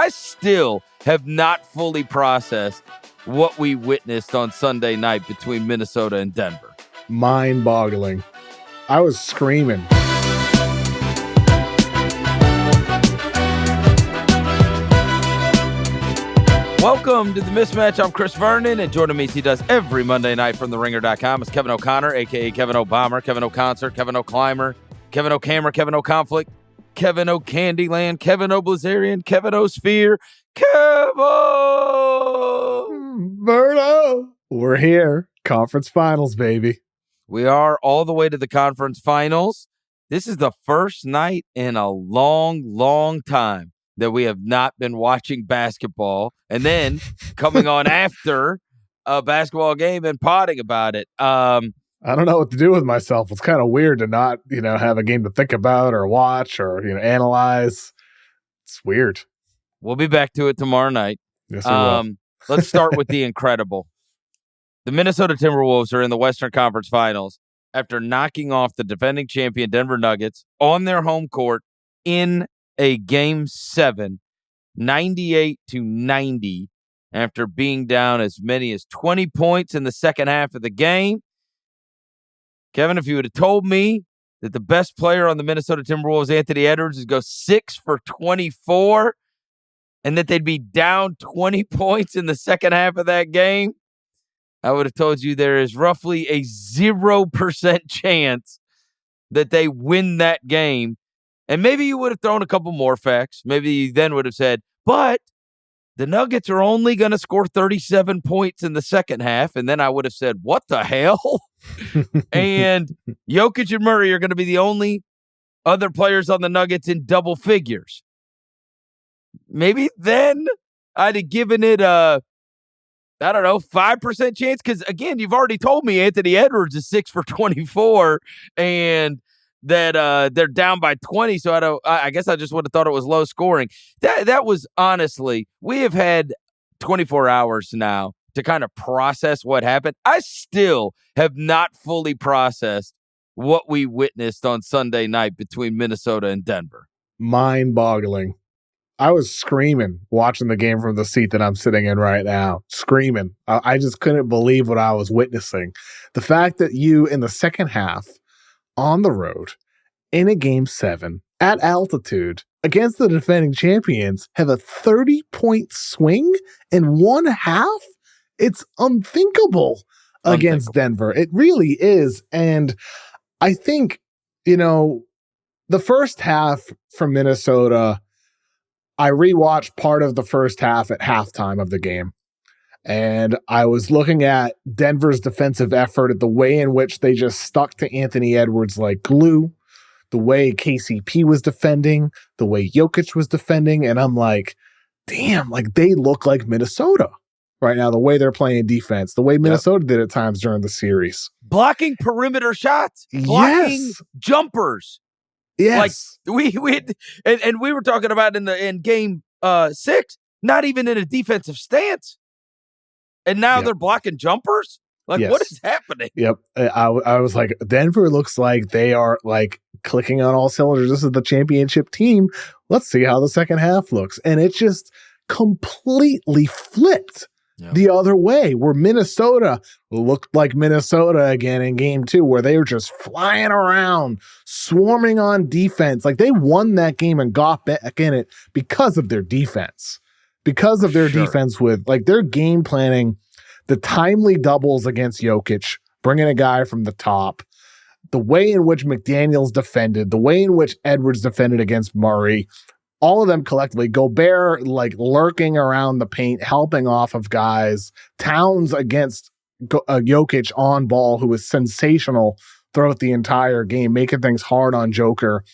I still have not fully processed what we witnessed on Sunday night between Minnesota and Denver. Mind-boggling. I was screaming. Welcome to the Mismatch. I'm Chris Vernon, and joining me as he does every Monday night from TheRinger.com is Kevin O'Connor, a.k.a. Kevin O'Bomber, Kevin O'Concert, Kevin O'Climber, Kevin O'Camera, Kevin O'Conflict, Kevin O'Candyland, Kevin O'Blizzarian, Kevin O'Sphere, Kevin! Verno! We're here. Conference finals, baby. We are all the way to the conference finals. This is the first night in a long, long time that we have not been watching basketball and then coming on after a basketball game and potting about it. I don't know what to do with myself. It's kind of weird to not, have a game to think about or watch or, analyze. It's weird. We'll be back to it tomorrow night. Yes, we will. Let's start with the incredible. The Minnesota Timberwolves are in the Western Conference Finals after knocking off the defending champion Denver Nuggets on their home court in a Game 7, 98-90, after being down as many as 20 points in the second half of the game. Kevin, if you would have told me that the best player on the Minnesota Timberwolves, Anthony Edwards, would go 6 for 24 and that they'd be down 20 points in the second half of that game, I would have told you there is roughly a 0% chance that they win that game. And maybe you would have thrown a couple more facts. Maybe you then would have said, but the Nuggets are only going to score 37 points in the second half. And then I would have said, what the hell? And Jokic and Murray are going to be the only other players on the Nuggets in double figures. Maybe then I'd have given it a 5% chance. Because, again, you've already told me Anthony Edwards is 6 for 24 and that they're down by 20, so I guess I just would have thought it was low scoring. That was honestly, we have had 24 hours now to kind of process what happened. I still have not fully processed what we witnessed on Sunday night between Minnesota and Denver. Mind-boggling. I was screaming watching the game from the seat that I'm sitting in right now. Screaming. I just couldn't believe what I was witnessing. The fact that you, in the second half, on the road, in a Game 7, at altitude, against the defending champions, have a 30-point swing in one half? It's unthinkable against Denver. It really is. And I think, the first half from Minnesota, I rewatched part of the first half at halftime of the game. And I was looking at Denver's defensive effort, at the way in which they just stuck to Anthony Edwards like glue, the way KCP was defending, the way Jokic was defending. And I'm like, damn, they look like Minnesota right now, the way they're playing defense, the way Minnesota did at times during the series. Blocking perimeter shots, blocking jumpers. Yes. We were talking about in Game 6, not even in a defensive stance. And now they're blocking jumpers? What is happening? Yep. I was like, Denver looks like they are clicking on all cylinders. This is the championship team. Let's see how the second half looks. And it just completely flipped the other way, where Minnesota looked like Minnesota again in Game 2, where they were just flying around, swarming on defense. They won that game and got back in it because of their defense. Because of their defense with their game planning, the timely doubles against Jokic, bringing a guy from the top, the way in which McDaniels defended, the way in which Edwards defended against Murray, all of them collectively, Gobert lurking around the paint, helping off of guys, Towns against Jokic on ball, who was sensational throughout the entire game, making things hard on Joker.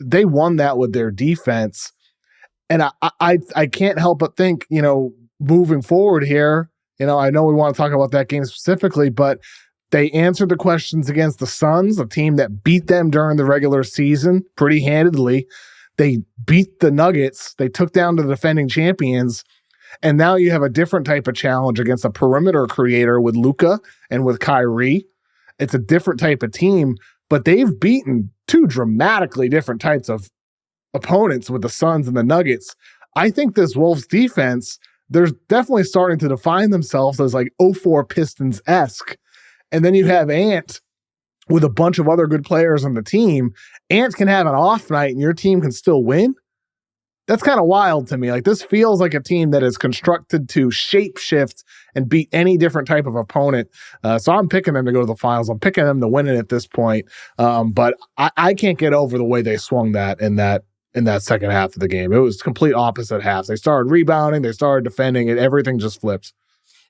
They won that with their defense. And I can't help but think, moving forward here, I know we want to talk about that game specifically, but they answered the questions against the Suns, a team that beat them during the regular season pretty handedly. They beat the Nuggets. They took down the defending champions. And now you have a different type of challenge against a perimeter creator with Luka and with Kyrie. It's a different type of team, but they've beaten two dramatically different types of opponents with the Suns and the Nuggets. I think this Wolves defense, they're definitely starting to define themselves as like 04 Pistons-esque. And then you have Ant with a bunch of other good players on the team. Ant can have an off night and your team can still win. That's kind of wild to me. Like, this feels like a team that is constructed to shapeshift and beat any different type of opponent. So I'm picking them to go to the finals. I'm picking them to win it at this point. But I can't get over the way they swung that in that second half of the game. It was complete opposite halves. They started rebounding, they started defending, and everything just flipped.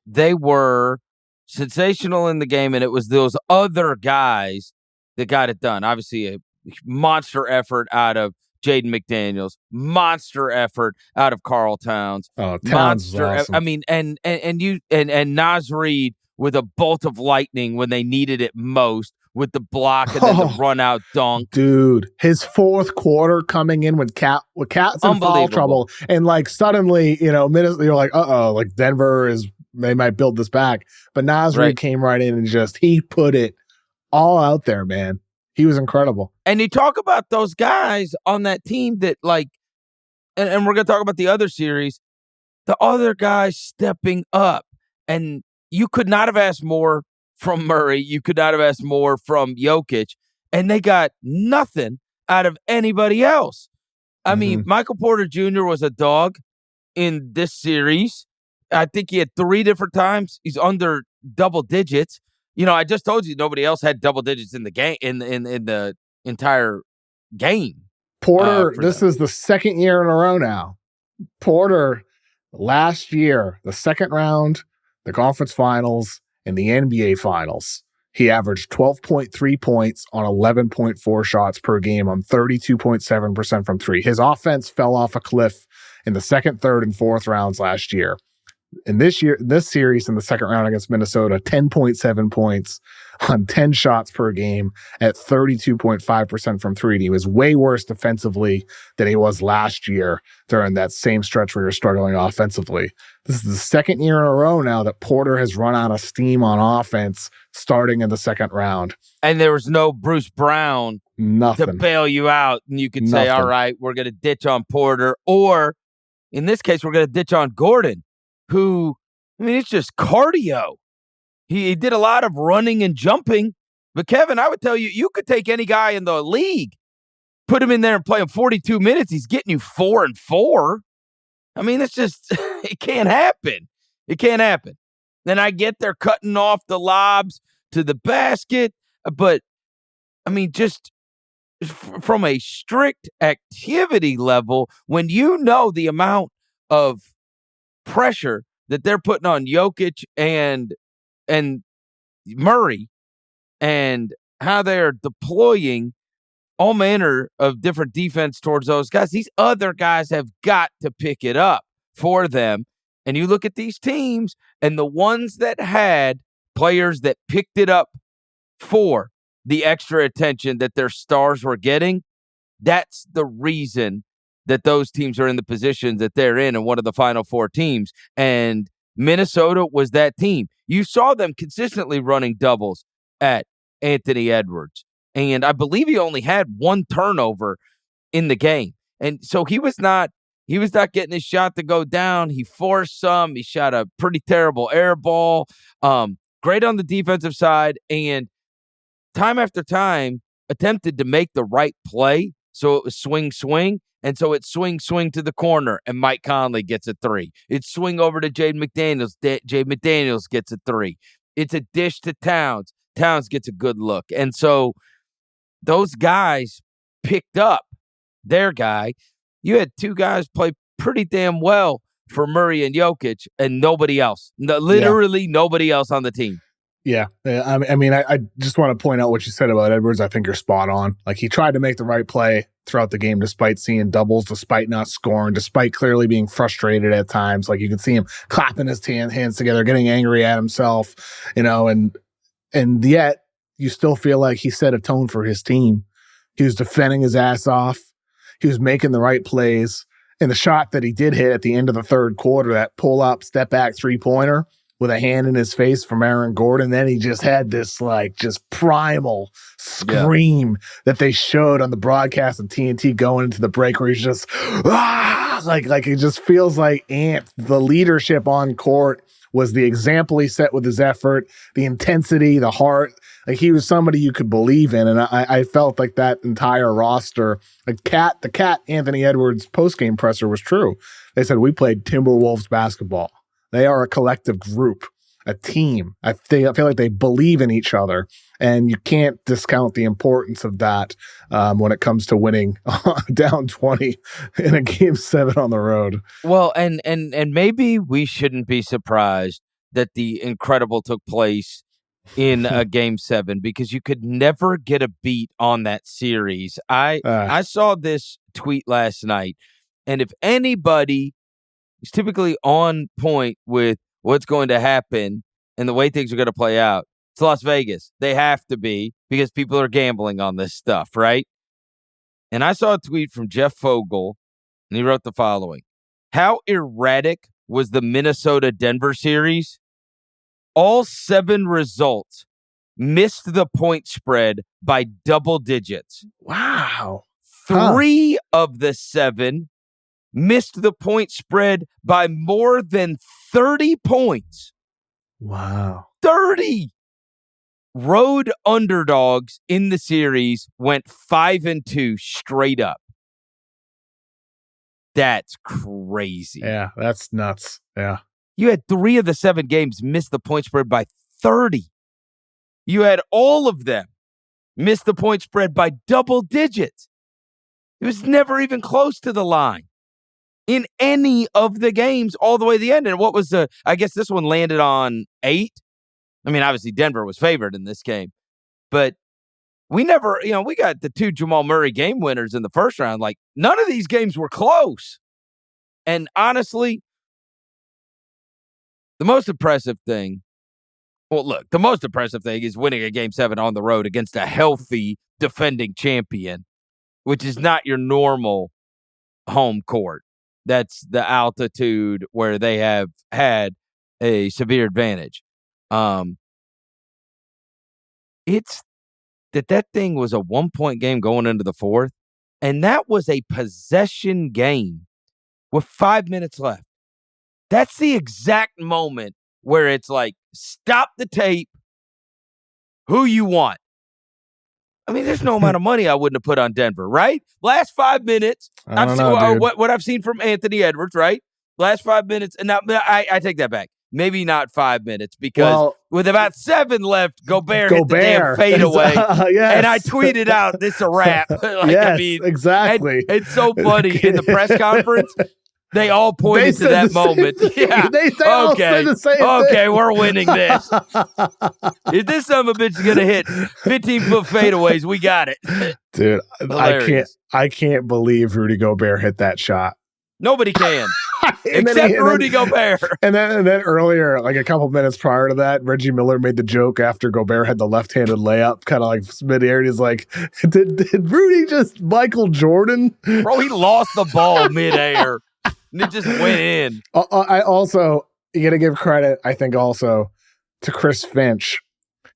They were sensational in the game, and it was those other guys that got it done. Obviously, a monster effort out of Jaden McDaniels, monster effort out of Karl Towns. Oh, Towns monster. was awesome. I mean, and Naz Reid with a bolt of lightning when they needed it most, with the block and then the run out dunk. Dude, his fourth quarter coming in with Cat's in foul trouble, and like suddenly, minutes you're like, like Denver they might build this back. But Naz Reid came right in and he put it all out there, man. He was incredible. And you talk about those guys on that team that, like, and we're going to talk about the other series, the other guys stepping up. And you could not have asked more from Murray. You could not have asked more from Jokic. And they got nothing out of anybody else. I mean, Michael Porter Jr. was a dog in this series. I think he had 3 different times he's under double digits. I just told you nobody else had double digits in the game in the entire game. Porter, this is the second year in a row now. Porter, last year, the second round, the conference finals, and the NBA finals, he averaged 12.3 points on 11.4 shots per game on 32.7% from 3. His offense fell off a cliff in the second, third, and fourth rounds last year. And this series in the second round against Minnesota, 10.7 points on 10 shots per game at 32.5% from 3. And he was way worse defensively than he was last year during that same stretch where you're struggling offensively. This is the second year in a row now that Porter has run out of steam on offense starting in the second round. And there was no Bruce Brown to bail you out. And you could say, all right, we're going to ditch on Porter. Or in this case, we're going to ditch on Gordon, who, it's just cardio. He did a lot of running and jumping. But, Kevin, I would tell you, you could take any guy in the league, put him in there and play him 42 minutes. He's getting you 4 and 4. It's just, it can't happen. It can't happen. Then I get they're cutting off the lobs to the basket. But, just from a strict activity level, when you know the amount of pressure that they're putting on Jokic and Murray, and how they're deploying all manner of different defense towards those guys, these other guys have got to pick it up for them. And you look at these teams, and the ones that had players that picked it up for the extra attention that their stars were getting, that's the reason that those teams are in the positions that they're in and one of the final 4 teams. And Minnesota was that team. You saw them consistently running doubles at Anthony Edwards. And I believe he only had 1 turnover in the game. And so he was not getting his shot to go down. He forced some. He shot a pretty terrible air ball. Great on the defensive side. And time after time attempted to make the right play. So it was swing. And so it's swing to the corner, and Mike Conley gets a 3. It's swing over to Jaden McDaniels. Jaden McDaniels gets a 3. It's a dish to Towns. Towns gets a good look. And so those guys picked up their guy. You had 2 guys play pretty damn well for Murray and Jokic, and nobody else. Literally nobody else on the team. Yeah. I just want to point out what you said about Edwards. I think you're spot on. Like, he tried to make the right play throughout the game, despite seeing doubles, despite not scoring, despite clearly being frustrated at times. Like, you could see him clapping his hands together, getting angry at himself, and yet you still feel like he set a tone for his team. He was defending his ass off. He was making the right plays. And the shot that he did hit at the end of the third quarter, that pull-up, step-back three-pointer, with a hand in his face from Aaron Gordon. Then he just had this just primal scream that they showed on the broadcast of TNT going into the break, where he's just like it just feels like amped. The leadership on court was the example he set with his effort, the intensity, the heart. Like, he was somebody you could believe in. And I felt like that entire roster, the Cat Anthony Edwards postgame presser was true. They said, we played Timberwolves basketball. They are a collective group, a team. I feel like they believe in each other, and you can't discount the importance of that when it comes to winning down 20 in a game 7 on the road. Well, and maybe we shouldn't be surprised that the incredible took place in a game 7, because you could never get a beat on that series. I saw this tweet last night, and if anybody is typically on point with what's going to happen and the way things are going to play out, it's Las Vegas. They have to be, because people are gambling on this stuff, right? And I saw a tweet from Jeff Fogel, and he wrote the following: how erratic was the Minnesota-Denver series? All 7 results missed the point spread by double digits. Wow. 3 of the 7 missed the point spread by more than 30 points. Wow. 30! Road underdogs in the series went 5-2 straight up. That's crazy. Yeah, that's nuts. Yeah. You had 3 of the 7 games miss the point spread by 30. You had all of them miss the point spread by double digits. It was never even close to the line in any of the games all the way to the end. And what was I guess this one landed on 8. I mean, obviously Denver was favored in this game, but we never, we got the 2 Jamal Murray game winners in the first round. Like, none of these games were close. And honestly, the most impressive thing is winning a game 7 on the road against a healthy defending champion, which is not your normal home court. That's the altitude where they have had a severe advantage. It's that thing was a 1-point game going into the 4th, and that was a possession game with 5 minutes left. That's the exact moment where it's like, stop the tape. Who you want? I mean, there's no amount of money I wouldn't have put on Denver, right? Last 5 minutes, what I've seen from Anthony Edwards, right? Last 5 minutes, and now I take that back. Maybe not 5 minutes, because with about 7 left, Gobert hit the damn fadeaway. Yes. And I tweeted out, this a wrap. Exactly. It's so funny. In the press conference, they all pointed to that moment. Yeah. They all said the same thing. Okay, we're winning this. If this son of a bitch is going to hit 15-foot fadeaways, we got it. Dude, I can't believe Rudy Gobert hit that shot. Nobody can. Except Rudy Gobert. And then earlier, like a couple minutes prior to that, Reggie Miller made the joke after Gobert had the left-handed layup, kind of like mid-air. He's like, did Rudy just Michael Jordan? Bro, he lost the ball mid-air. And it just went in. I also, you got to give credit, I think, also to Chris Finch.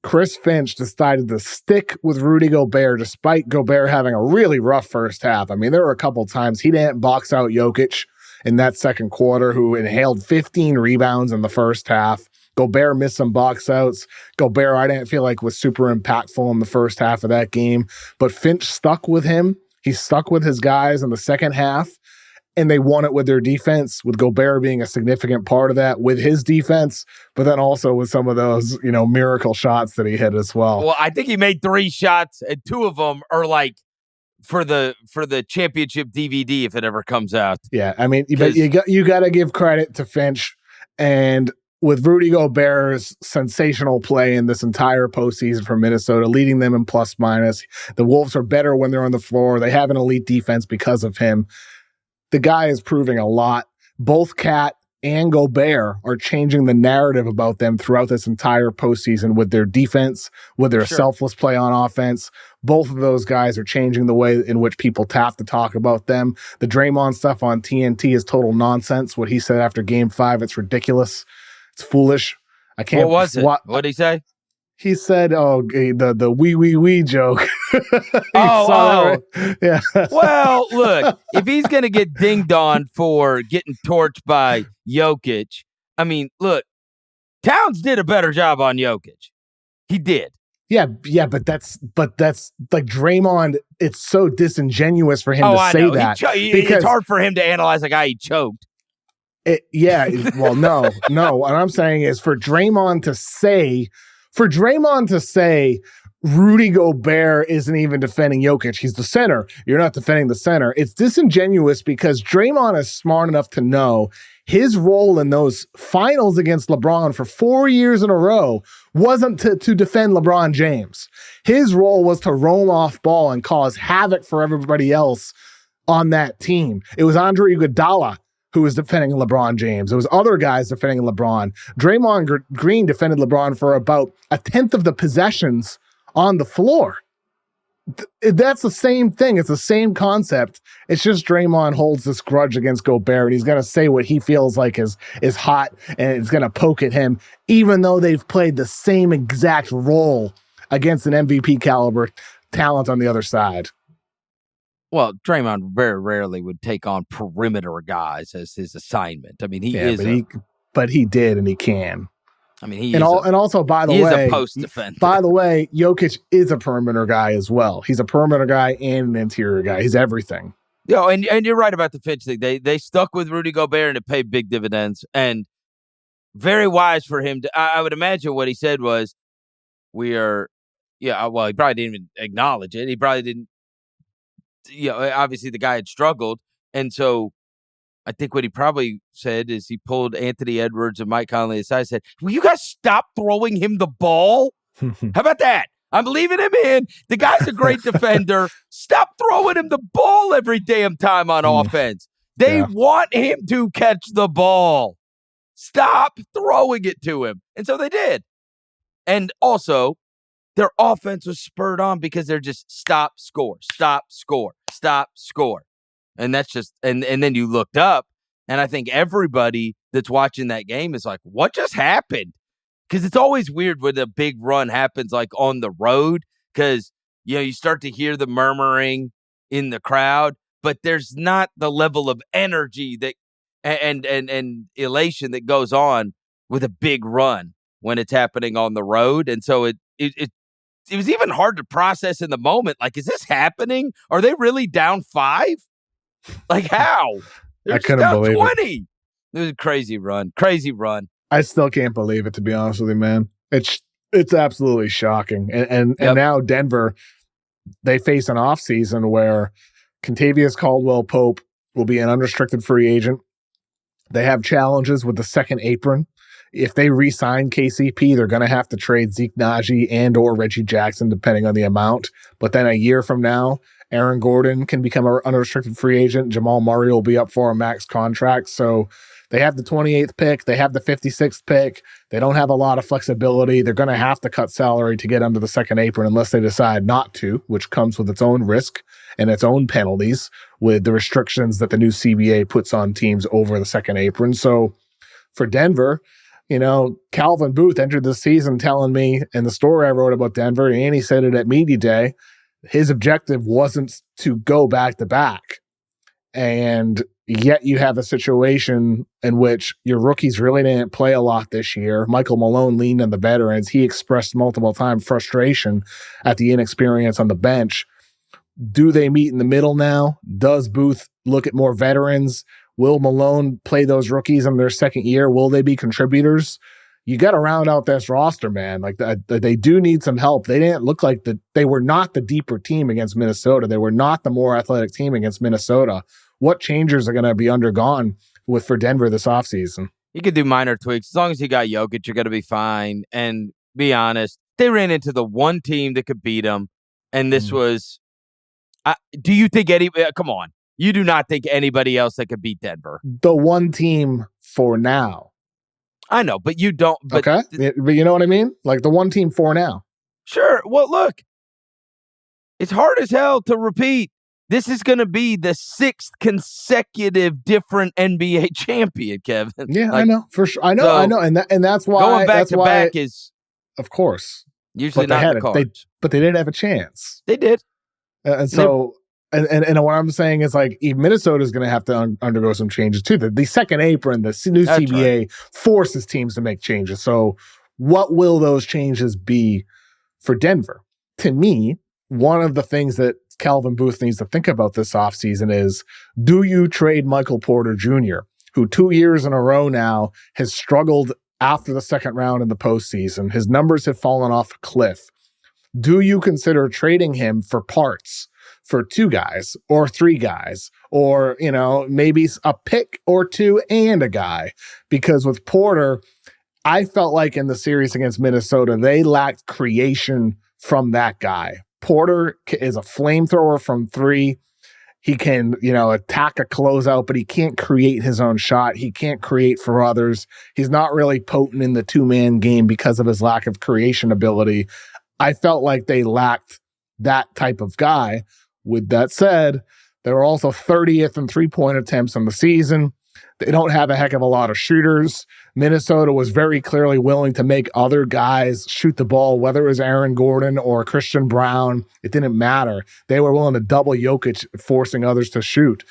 Chris Finch decided to stick with Rudy Gobert despite Gobert having a really rough first half. I mean, there were a couple times he didn't box out Jokic in that second quarter, who inhaled 15 rebounds in the first half. Gobert missed some box outs. Gobert, I didn't feel like was super impactful in the first half of that game, but Finch stuck with him. He stuck with his guys in the second half, and they won it with their defense, with Gobert being a significant part of that, with his defense, but then also with some of those, miracle shots that he hit as well. Well, I think he made 3 shots, and 2 of them are like for the championship DVD if it ever comes out. Yeah, I mean, but you got to give credit to Finch, and with Rudy Gobert's sensational play in this entire postseason for Minnesota, leading them in plus minus. The Wolves are better when they're on the floor. They have an elite defense because of him. The guy is proving a lot. Both Cat and Gobert are changing the narrative about them throughout this entire postseason with their defense, with their selfless play on offense. Both of those guys are changing the way in which people have to talk about them. The Draymond stuff on TNT is total nonsense. What he said after Game 5, it's ridiculous. It's foolish. I can't. What was it? What did he say? He said, "Oh, the wee joke." Oh, yeah. Well, look, if he's going to get dinged on for getting torched by Jokic, I mean, look, Towns did a better job on Jokic. He did. Yeah, but that's like Draymond. It's so disingenuous for him to say that because it's hard for him to analyze a guy he choked. Well, no. What I'm saying is for Draymond to say Rudy Gobert isn't even defending Jokic. He's the center. You're not defending the center. It's disingenuous because Draymond is smart enough to know his role in those finals against LeBron for 4 years in a row wasn't to defend LeBron James. His role was to roam off ball and cause havoc for everybody else on that team. It was Andre Iguodala who was defending LeBron James. It was other guys defending LeBron. Draymond Green defended LeBron for about a tenth of the possessions on the floor. That's the same thing. It's the same concept. It's just Draymond holds this grudge against Gobert, and he's going to say what he feels like is hot, and it's going to poke at him, even though they've played the same exact role against an MVP caliber talent on the other side. Well, Draymond very rarely would take on perimeter guys as his assignment. I mean, but he did, and he can. I mean, and also, by the way, he is a post defender. By the way, Jokic is a perimeter guy as well. He's a perimeter guy and an interior guy. He's everything. Yeah, and you're right about the Finch thing. They stuck with Rudy Gobert and it paid big dividends. And very wise for him to. I would imagine what he said was, "We are." Yeah, well, he probably didn't even acknowledge it. He probably didn't. Obviously the guy had struggled. And so I think what he probably said is he pulled Anthony Edwards and Mike Conley aside and said, will you guys stop throwing him the ball? How about that? I'm leaving him in. The guy's a great defender. Stop throwing him the ball every damn time on offense. They want him to catch the ball. Stop throwing it to him. And so they did. And also, their offense was spurred on because they're just stop, score. And that's just, and then you looked up, and I think everybody that's watching that game is like, what just happened? Because it's always weird when a big run happens like on the road, because, you start to hear the murmuring in the crowd, but there's not the level of energy that and elation that goes on with a big run when it's happening on the road. And so it was even hard to process in the moment. Like, is this happening? Are they really down 5? Like, how? I couldn't believe 20. It was a crazy run. I still can't believe it, to be honest with you, man. It's absolutely shocking. And now Denver, they face an offseason where Kentavious Caldwell-Pope will be an unrestricted free agent. They have challenges with the second apron. If they re-sign KCP, they're going to have to trade Zeke Naji and or Reggie Jackson, depending on the amount. But then a year from now, Aaron Gordon can become an unrestricted free agent. Jamal Murray will be up for a max contract. So they have the 28th pick. They have the 56th pick. They don't have a lot of flexibility. They're going to have to cut salary to get under the second apron unless they decide not to, which comes with its own risk and its own penalties with the restrictions that the new CBA puts on teams over the second apron. So for Denver, Calvin Booth entered the season telling me in the story I wrote about Denver, and he said it at Media Day, his objective wasn't to go back-to-back. And yet you have a situation in which your rookies really didn't play a lot this year. Michael Malone leaned on the veterans. He expressed multiple times frustration at the inexperience on the bench. Do they meet in the middle now? Does Booth look at more veterans? Will Malone play those rookies in their second year? Will they be contributors? You got to round out this roster, man. Like they do need some help. They didn't look like they were not the deeper team against Minnesota. They were not the more athletic team against Minnesota. What changes are going to be undergone for Denver this offseason? You could do minor tweaks. As long as you got Jokic, you're going to be fine. And be honest, they ran into the one team that could beat them. And this was, do you think come on. You do not think anybody else that could beat Denver? The one team for now. I know, but you don't. But okay. But you know what I mean? Like the one team for now. Sure. Well, look, it's hard as hell to repeat. This is going to be the 6th consecutive different NBA champion, Kevin. Yeah, I know for sure. I know, and that's why going back to back is, of course, usually not in the cards. But they did have a chance. They did, and so. And what I'm saying is, like, Minnesota is going to have to undergo some changes too. The second apron, the new CBA forces teams to make changes. So what will those changes be for Denver? To me, one of the things that Calvin Booth needs to think about this offseason is, do you trade Michael Porter Jr., who 2 years in a row now has struggled after the second round in the postseason? His numbers have fallen off a cliff. Do you consider trading him for parts? For 2 guys or 3 guys, or, maybe a pick or 2 and a guy? Because with Porter, I felt like in the series against Minnesota, they lacked creation from that guy. Porter is a flamethrower from 3. He can, attack a closeout, but he can't create his own shot. He can't create for others. He's not really potent in the 2-man game because of his lack of creation ability. I felt like they lacked that type of guy. With that said, they were also 30th in 3-point attempts on the season. They don't have a heck of a lot of shooters. Minnesota was very clearly willing to make other guys shoot the ball, whether it was Aaron Gordon or Christian Brown. It didn't matter. They were willing to double Jokic, forcing others to shoot.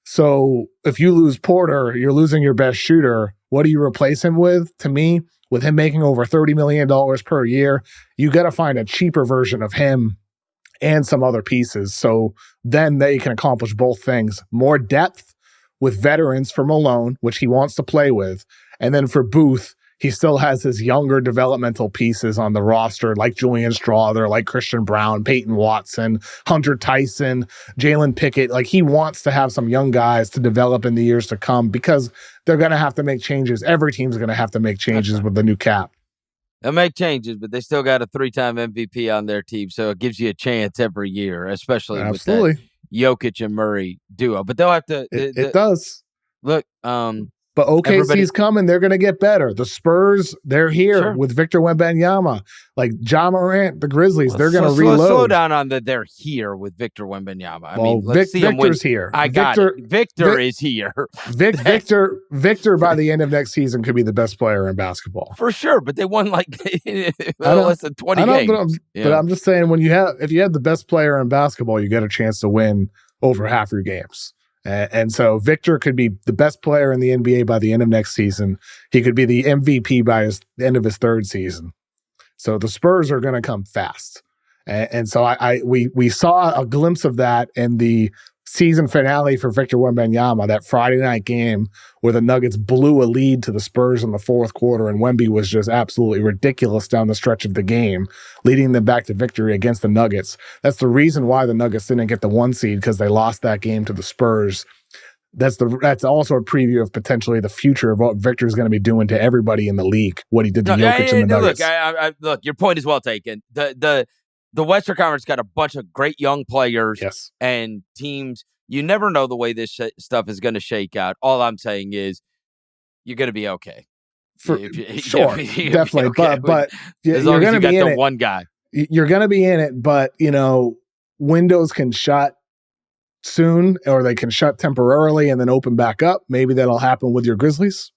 So if you lose Porter, you're losing your best shooter. What do you replace him with? To me, with him making over $30 million per year, you got to find a cheaper version of him and some other pieces. So then they can accomplish both things. More depth with veterans for Malone, which he wants to play with. And then for Booth, he still has his younger developmental pieces on the roster, like Julian Strawther, like Christian Brown, Peyton Watson, Hunter Tyson, Jalen Pickett. Like, he wants to have some young guys to develop in the years to come, because they're going to have to make changes. Every team's going to have to make changes with the new cap. They'll make changes, but they still got a 3-time MVP on their team, so it gives you a chance every year, especially with that Jokic and Murray duo. But they'll have to. It does. Look, but OKC's coming. They're going to get better. The Spurs, they're here with Victor Wembanyama. Like Ja Morant, the Grizzlies, they're going to reload. Slow down on the they're here with Victor Wembanyama. I mean, let's see Victor's here. Victor is here. Victor by the end of next season could be the best player in basketball. For sure, but they won like less than 20 games. But I'm just saying, if you have the best player in basketball, you get a chance to win over half your games. And so Victor could be the best player in the NBA by the end of next season. He could be the MVP by the end of his 3rd season. So the Spurs are going to come fast. And so we saw a glimpse of that in the season finale for Victor Wembanyama, that Friday night game where the Nuggets blew a lead to the Spurs in the 4th quarter, and Wemby was just absolutely ridiculous down the stretch of the game, leading them back to victory against the Nuggets. That's the reason why the Nuggets didn't get the 1 seed, because they lost that game to the Spurs. That's also a preview of potentially the future of what Victor is going to be doing to everybody in the league, what he did to Jokic and the Nuggets. Look, your point is well taken. The Western Conference got a bunch of great young players and teams. You never know the way this stuff is going to shake out. All I'm saying is you're going to be okay. Sure, definitely. Okay. But as long as you got the one guy. You're going to be in it, but, windows can shut soon, or they can shut temporarily and then open back up. Maybe that'll happen with your Grizzlies.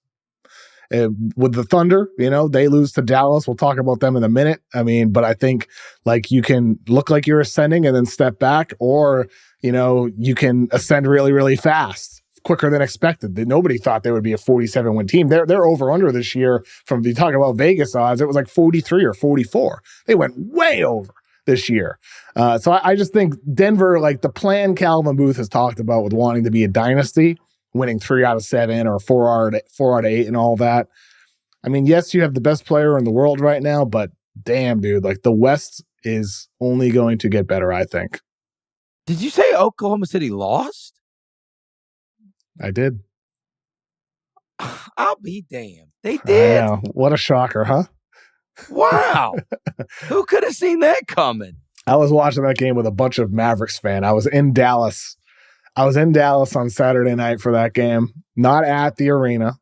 With the Thunder, they lose to Dallas. We'll talk about them in a minute. I mean, but I think like you can look like you're ascending and then step back, or, you can ascend really, really fast, quicker than expected. Nobody thought they would be a 47-win team. They're over under this year. From you talk about Vegas odds, it was like 43 or 44. They went way over this year. So I just think Denver, like the plan Calvin Booth has talked about with wanting to be a dynasty, winning 3 out of 7 or 4 out of 8 and all that. I mean, yes, you have the best player in the world right now, but damn, dude, like the West is only going to get better, I think. Did you say Oklahoma City lost? I did. I'll be damned. They did. I know. What a shocker, huh? Wow. Who could have seen that coming? I was watching that game with a bunch of Mavericks fans. I was in Dallas on Saturday night for that game, not at the arena.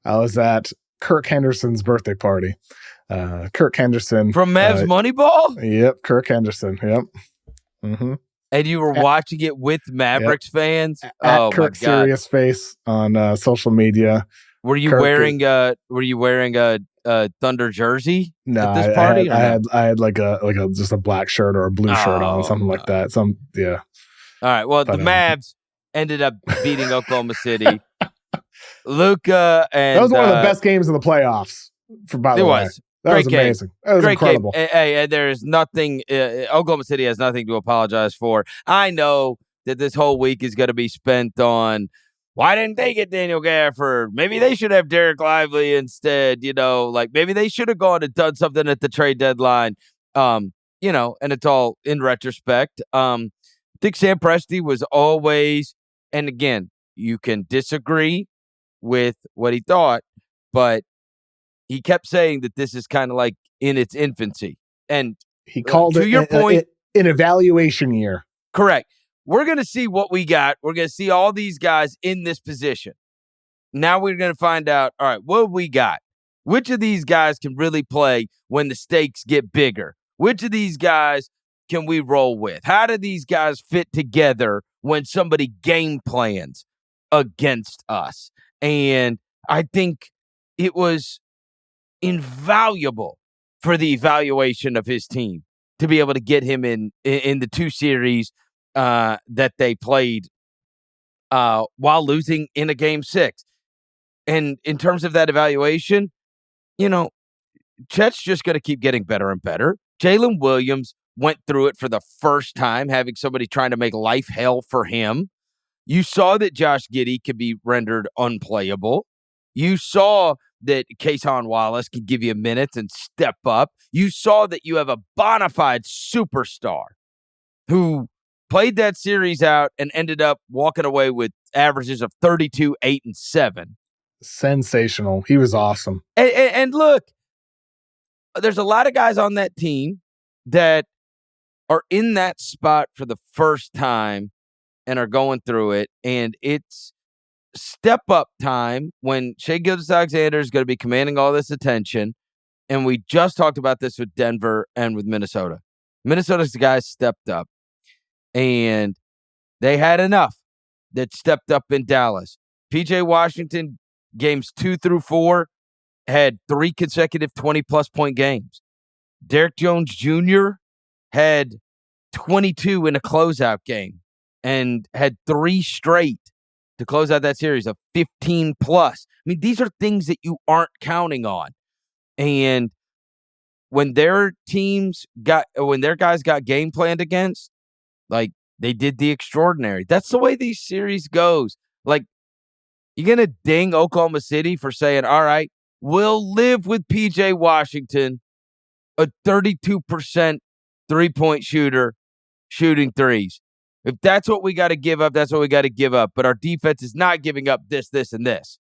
I was at Kirk Henderson's birthday party. Kirk Henderson. From Mavs Moneyball? Yep, Kirk Henderson. Yep. Mm-hmm. And you were watching it with Mavericks fans? At Oh, Kirk my God. Serious Face on social media. Were you wearing a Thunder jersey No, at this party? I had like a just a black shirt or a blue shirt on, something like that. All right. Well, But, the Mavs ended up beating Oklahoma City. Luka and that was one of the best games of the playoffs. By the way, that was amazing. That was incredible. Hey, there is nothing. Oklahoma City has nothing to apologize for. I know that this whole week is going to be spent on why didn't they get Daniel Gafford? Maybe they should have Derek Lively instead. Like maybe they should have gone and done something at the trade deadline. And it's all in retrospect. I think Sam Presti was always, and again, you can disagree with what he thought, but he kept saying that this is kind of like in its infancy. And he called to your point, an evaluation year. Correct. We're going to see what we got. We're going to see all these guys in this position. Now we're going to find out, all right, what we got? Which of these guys can really play when the stakes get bigger? Which of these guys can we roll with? How do these guys fit together when somebody game plans against us? And I think it was invaluable for the evaluation of his team to be able to get him in the two series that they played while losing in a game 6. And in terms of that evaluation, Chet's just going to keep getting better and better. Jalen Williams went through it for the first time, having somebody trying to make life hell for him. You saw that Josh Giddey could be rendered unplayable. You saw that Kason Wallace could give you minutes and step up. You saw that you have a bona fide superstar who played that series out and ended up walking away with averages of 32, 8, and 7. Sensational. He was awesome. And look, there's a lot of guys on that team that are in that spot for the first time and are going through it. And it's step up time when Shai Gilgeous-Alexander is going to be commanding all this attention. And we just talked about this with Denver and with Minnesota. Minnesota's guys stepped up, and they had enough that stepped up in Dallas. PJ Washington, games 2 through 4, had 3 consecutive 20-plus point games. Derek Jones Jr. had 22 in a closeout game and had 3 straight to close out that series of 15-plus. I mean, these are things that you aren't counting on. And when their guys got game planned against, like, they did the extraordinary. That's the way these series goes. Like, you're going to ding Oklahoma City for saying, all right, we'll live with PJ Washington, a 32% three-point shooter, shooting threes. If that's what we got to give up, that's what we got to give up. But our defense is not giving up this, this, and this.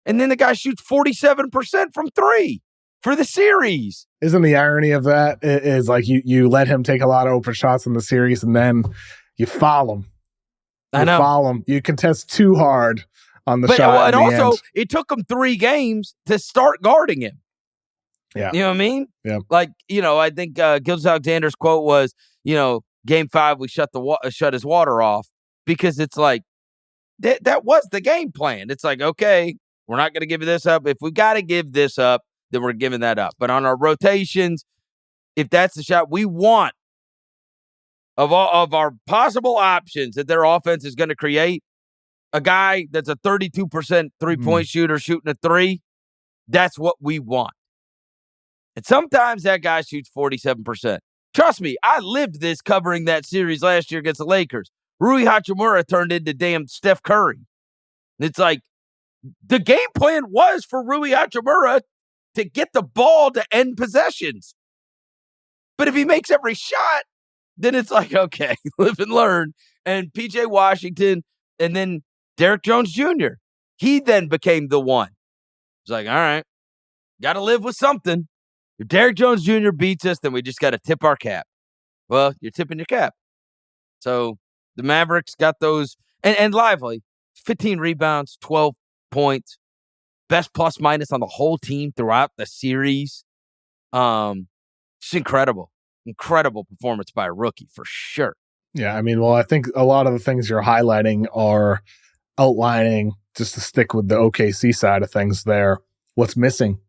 And then the guy shoots 47% from 3 for the series. Isn't the irony of that is like you let him take a lot of open shots in the series and then you foul him. I know. Foul him. You contest too hard on the shot. And also, it took him 3 games to start guarding him. Yeah. You know what I mean? Yeah. Like, I think Gilgeous-Alexander's quote was, game 5, we shut his water off, because it's like, that was the game plan. It's like, okay, we're not going to give this up. If we got to give this up, then we're giving that up. But on our rotations, if that's the shot we want of all of our possible options that their offense is going to create, a guy that's a 32% three-point shooter shooting a 3, that's what we want. And sometimes that guy shoots 47%. Trust me, I lived this covering that series last year against the Lakers. Rui Hachimura turned into damn Steph Curry. It's like, the game plan was for Rui Hachimura to get the ball to end possessions. But if he makes every shot, then it's like, okay, live and learn. And PJ Washington and then Derek Jones Jr., he then became the one. It's like, all right, got to live with something. If Derek Jones Jr. beats us, then we just got to tip our cap. Well, you're tipping your cap. So the Mavericks got those. And Lively, 15 rebounds, 12 points, best plus minus on the whole team throughout the series. Just incredible. Incredible performance by a rookie, for sure. Yeah, I mean, well, I think a lot of the things you're highlighting are outlining, just to stick with the OKC side of things there, what's missing.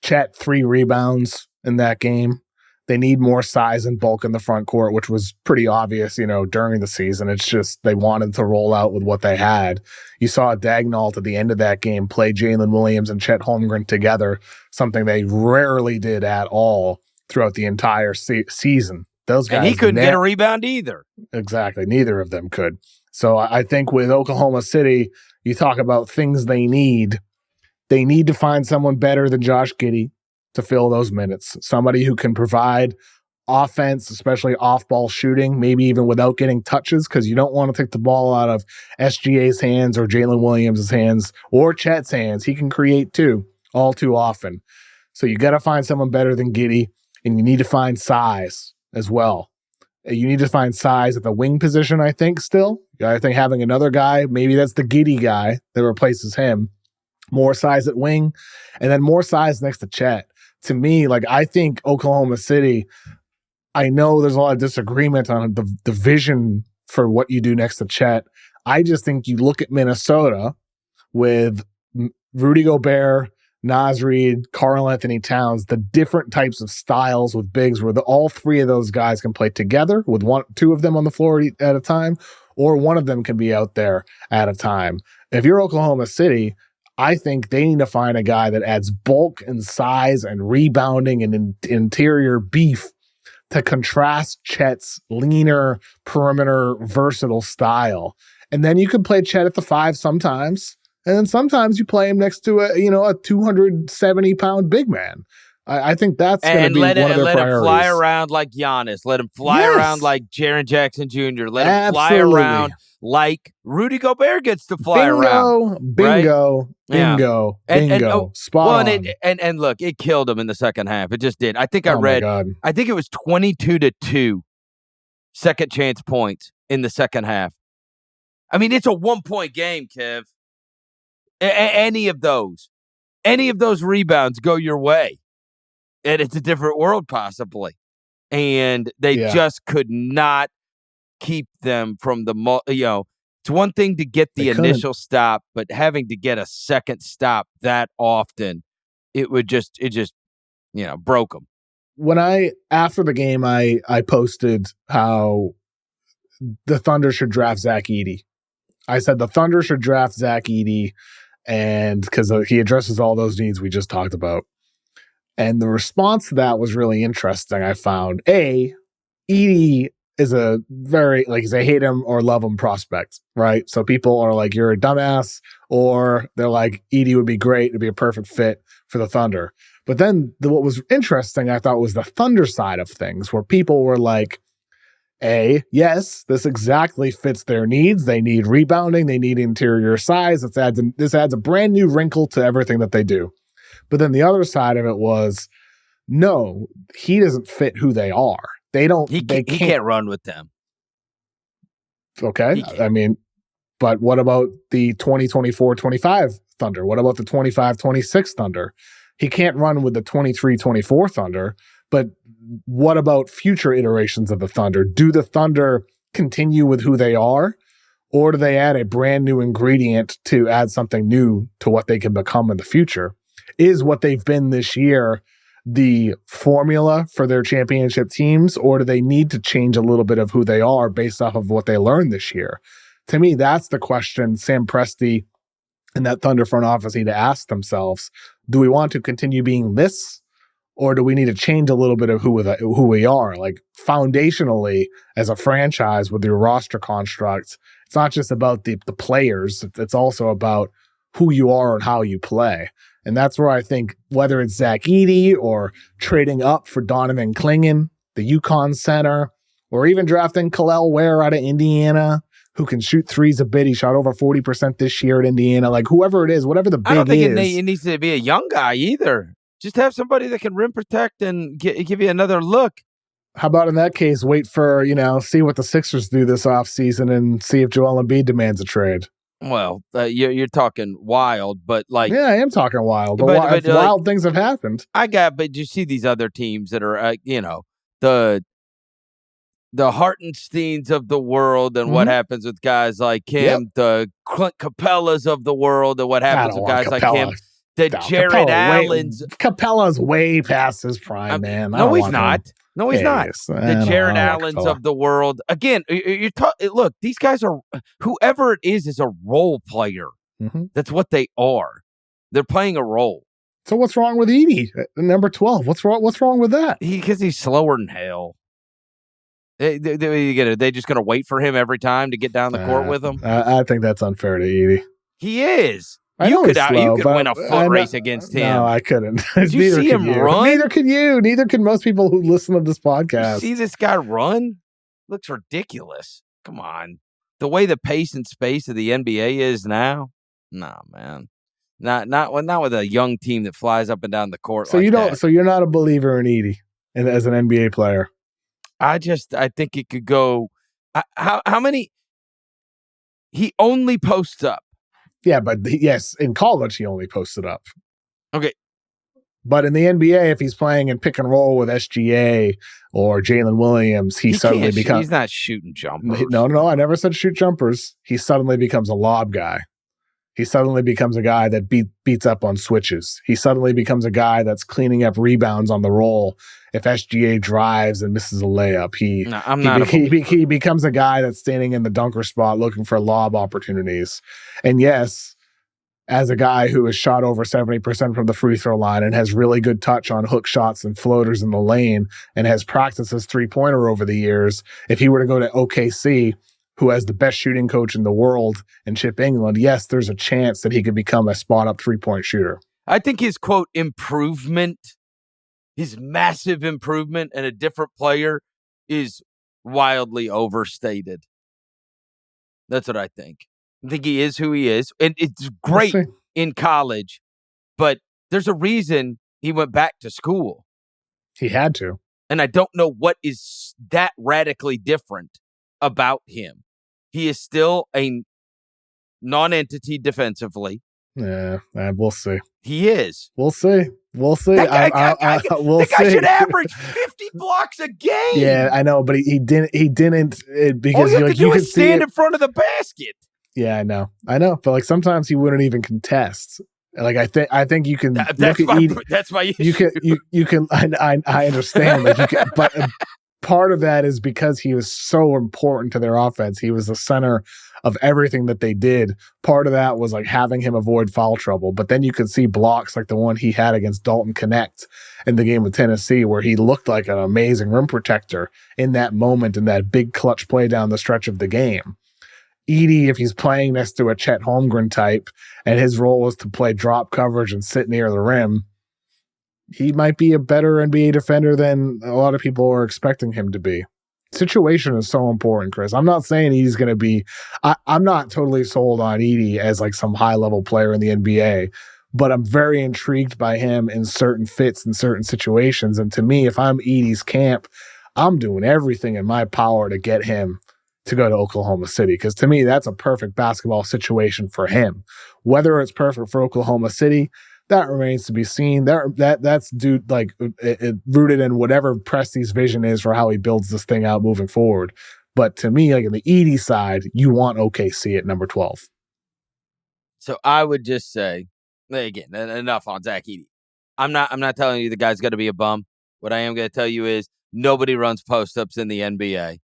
Chet, 3 rebounds in that game. They need more size and bulk in the front court, which was pretty obvious, during the season. It's just they wanted to roll out with what they had. You saw Dagnall at the end of that game play Jalen Williams and Chet Holmgren together, something they rarely did at all throughout the entire season. Those guys, and he couldn't get a rebound either. Exactly. Neither of them could. So I think with Oklahoma City, you talk about things they need. They need to find someone better than Josh Giddey to fill those minutes. Somebody who can provide offense, especially off-ball shooting, maybe even without getting touches, because you don't want to take the ball out of SGA's hands or Jalen Williams' hands or Chet's hands. He can create too, all too often. So you got to find someone better than Giddey, and you need to find size as well. You need to find size at the wing position, I think, still. I think having another guy, maybe that's the Giddey guy that replaces him, more size at wing, and then more size next to Chet. To me, I think Oklahoma City, I know there's a lot of disagreement on the vision for what you do next to Chet. I just think you look at Minnesota with Rudy Gobert, Naz Reid, Karl Anthony Towns, the different types of styles with bigs where all 3 of those guys can play together with 2 of them on the floor at a time, or one of them can be out there at a time. If you're Oklahoma City, I think they need to find a guy that adds bulk and size and rebounding and interior beef to contrast Chet's leaner, perimeter, versatile style. And then you could play Chet at the 5 sometimes, and then sometimes you play him next to a 270-pound big man. I think that's going to be one of their priorities. Let him fly around like Giannis. Let him fly around like Jaren Jackson Jr. Let him fly around like Rudy Gobert gets to fly around. Bingo. Spot on. And look, it killed him in the second half. It just did. I think I think it was 22-2 second chance points in the second half. I mean, it's a 1-point game, Kev. Any of those rebounds go your way. And it's a different world, possibly. And they just could not keep them from it's one thing to get the initial stop, but having to get a second stop that often, it just broke them. After the game, I posted how the Thunder should draft Zach Edey. I said the Thunder should draft Zach Edey, and because he addresses all those needs we just talked about. And the response to that was really interesting. I found Edey is a very, he's a hate him or love him prospect, right? So people are like, you're a dumbass, or they're like, Edey would be great. It'd be a perfect fit for the Thunder. But then what was interesting, I thought, was the Thunder side of things, where people were like, yes, this exactly fits their needs. They need rebounding. They need interior size. This adds a brand new wrinkle to everything that they do. But then the other side of it was, no, he doesn't fit who they are. He can't run with them. Okay. I mean, but what about the 2024-25 Thunder? What about the 25-26 Thunder? He can't run with the 23-24 Thunder, but what about future iterations of the Thunder? Do the Thunder continue with who they are, or do they add a brand new ingredient to add something new to what they can become in the future? Is what they've been this year the formula for their championship teams, or do they need to change a little bit of who they are based off of what they learned this year? To me, that's the question Sam Presti and that Thunder front office need to ask themselves. Do we want to continue being this, or do we need to change a little bit of who we are? Foundationally, as a franchise with your roster construct, it's not just about the players. It's also about who you are and how you play. And that's where I think whether it's Zach Edey or trading up for Donovan Clingan, the UConn center, or even drafting Khalil Ware out of Indiana, who can shoot threes a bit. He shot over 40% this year at Indiana. Whoever it is, whatever the big is. I don't think it needs to be a young guy either. Just have somebody that can rim protect and give you another look. How about in that case, wait for, see what the Sixers do this offseason and see if Joel Embiid demands a trade? Well, you're talking wild, but yeah, I am talking wild. But wild things have happened. But you see these other teams that are, the the Hartensteins of the world and what happens with guys like him, the Clint Capellas of the world and what happens with guys like him, the Jared Allens. Capella's way past his prime, man. No, he's not. No, he's not. Yes. The Jared Allens of the world. Again, look, these guys are, whoever it is a role player. That's what they are. They're playing a role. So what's wrong with Edey, number 12? What's wrong with that? Because he's slower than hell. They just going to wait for him every time to get down the court with him? I think that's unfair to Edey. He is. You could win a foot race against him. No, I couldn't. Did you see him run? Neither can you. Neither can most people who listen to this podcast. You see this guy run? Looks ridiculous. Come on. The way the pace and space of the NBA is now? Nah, man. Not with a young team that flies up and down the court. So So you're not a believer in Edey as an NBA player. I think it could go. How many? He only posts up. Yeah, but yes, in college he only posted up. Okay. But in the NBA, if he's playing in pick and roll with SGA or Jalen Williams, he suddenly becomes. He's not shooting jumpers. No, I never said shoot jumpers. He suddenly becomes a lob guy. He suddenly becomes a guy that beats up on switches. He suddenly becomes a guy that's cleaning up rebounds on the roll. If SGA drives and misses a layup, he becomes a guy that's standing in the dunker spot looking for lob opportunities. And yes, as a guy who has shot over 70% from the free throw line and has really good touch on hook shots and floaters in the lane and has practiced his three-pointer over the years, if he were to go to OKC, who has the best shooting coach in the world, and Chip England, yes, there's a chance that he could become a spot-up three-point shooter. I think his, quote, improvement, his massive improvement and a different player is wildly overstated. That's what I think. I think he is who he is. And it's great in college, but there's a reason he went back to school. He had to. And I don't know what is that radically different about him. He is still a non-entity defensively. Yeah, we'll see. He is. We'll see. That guy should average 50 blocks a game. Yeah, I know, but he didn't because all you have to do is stand in front of the basket. Yeah, I know, but like sometimes he wouldn't even contest. Like I think you can look at Edey. That's my issue. You can. I understand. Like you can, but part of that is because he was so important to their offense. He was the center of everything that they did. Part of that was like having him avoid foul trouble. But then you could see blocks like the one he had against Dalton Connect in the game with Tennessee, where he looked like an amazing rim protector in that moment, in that big clutch play down the stretch of the game. Edey, if he's playing next to a Chet Holmgren type and his role is to play drop coverage and sit near the rim, he might be a better NBA defender than a lot of people are expecting him to be. Situation is so important, Chris. I'm not saying he's going to be I'm not totally sold on Edey as like some high-level player in the NBA, but I'm very intrigued by him in certain fits and certain situations. And to me, if I'm Edey's camp, I'm doing everything in my power to get him to go to Oklahoma City, because to me, that's a perfect basketball situation for him. Whether it's perfect for Oklahoma City, that remains to be seen. That's dude like it rooted in whatever Presti's vision is for how he builds this thing out moving forward. But to me, like in the Edey side, you want OKC at number 12. So I would just say, again, enough on Zach Edey. I'm not telling you the guy's going to be a bum. What I am going to tell you is nobody runs post-ups in the NBA.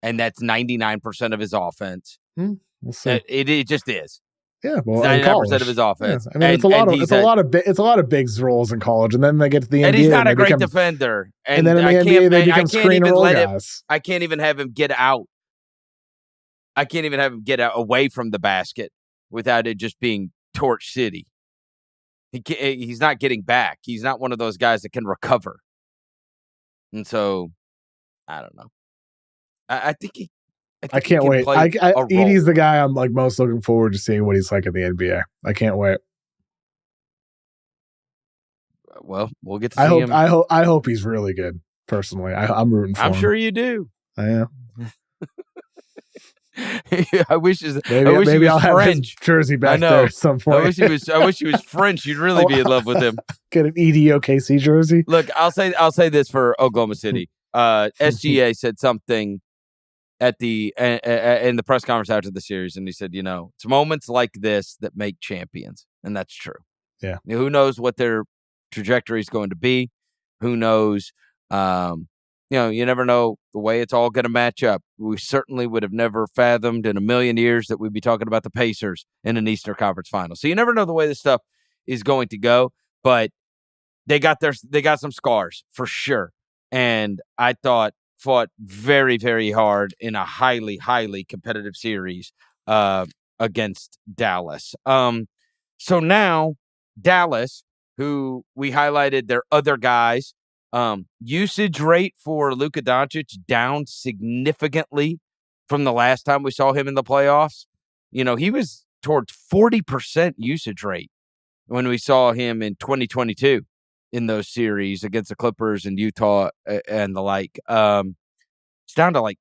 And that's 99% of his offense. We'll see. It just is. Yeah, well, 99% of his offense. Yeah. I mean, it's a lot of big roles in college, and then they get to the NBA, and he's not a great defender. And then in the NBA, they become screen and roll guys. I can't even have him get out. I can't even have him get out away from the basket without it just being torch city. He's not getting back. He's not one of those guys that can recover. And so, I don't know. I think I can't wait. Edey's the guy I'm like most looking forward to seeing what he's like in the NBA. I can't wait. Well, we'll get to see him. I hope he's really good. Personally, I'm rooting for him. I'm sure you do. I am. I wish maybe I'll have his jersey back there at some point. I wish he was French. You'd really be in love with him. Get an Edey OKC jersey. Look, I'll say this for Oklahoma City. SGA said something at the in the press conference after the series, and he said, it's moments like this that make champions, and that's true. Yeah. Who knows what their trajectory is going to be? Who knows? You never know the way it's all going to match up. We certainly would have never fathomed in a million years that we'd be talking about the Pacers in an Eastern Conference final. So you never know the way this stuff is going to go, but they got some scars for sure. And I thought fought very, very hard in a highly, highly competitive series against Dallas. So now Dallas, who we highlighted their other guys, usage rate for Luka Doncic down significantly from the last time we saw him in the playoffs. He was towards 40% usage rate when we saw him in 2022 in those series against the Clippers and Utah and the like. It's down to I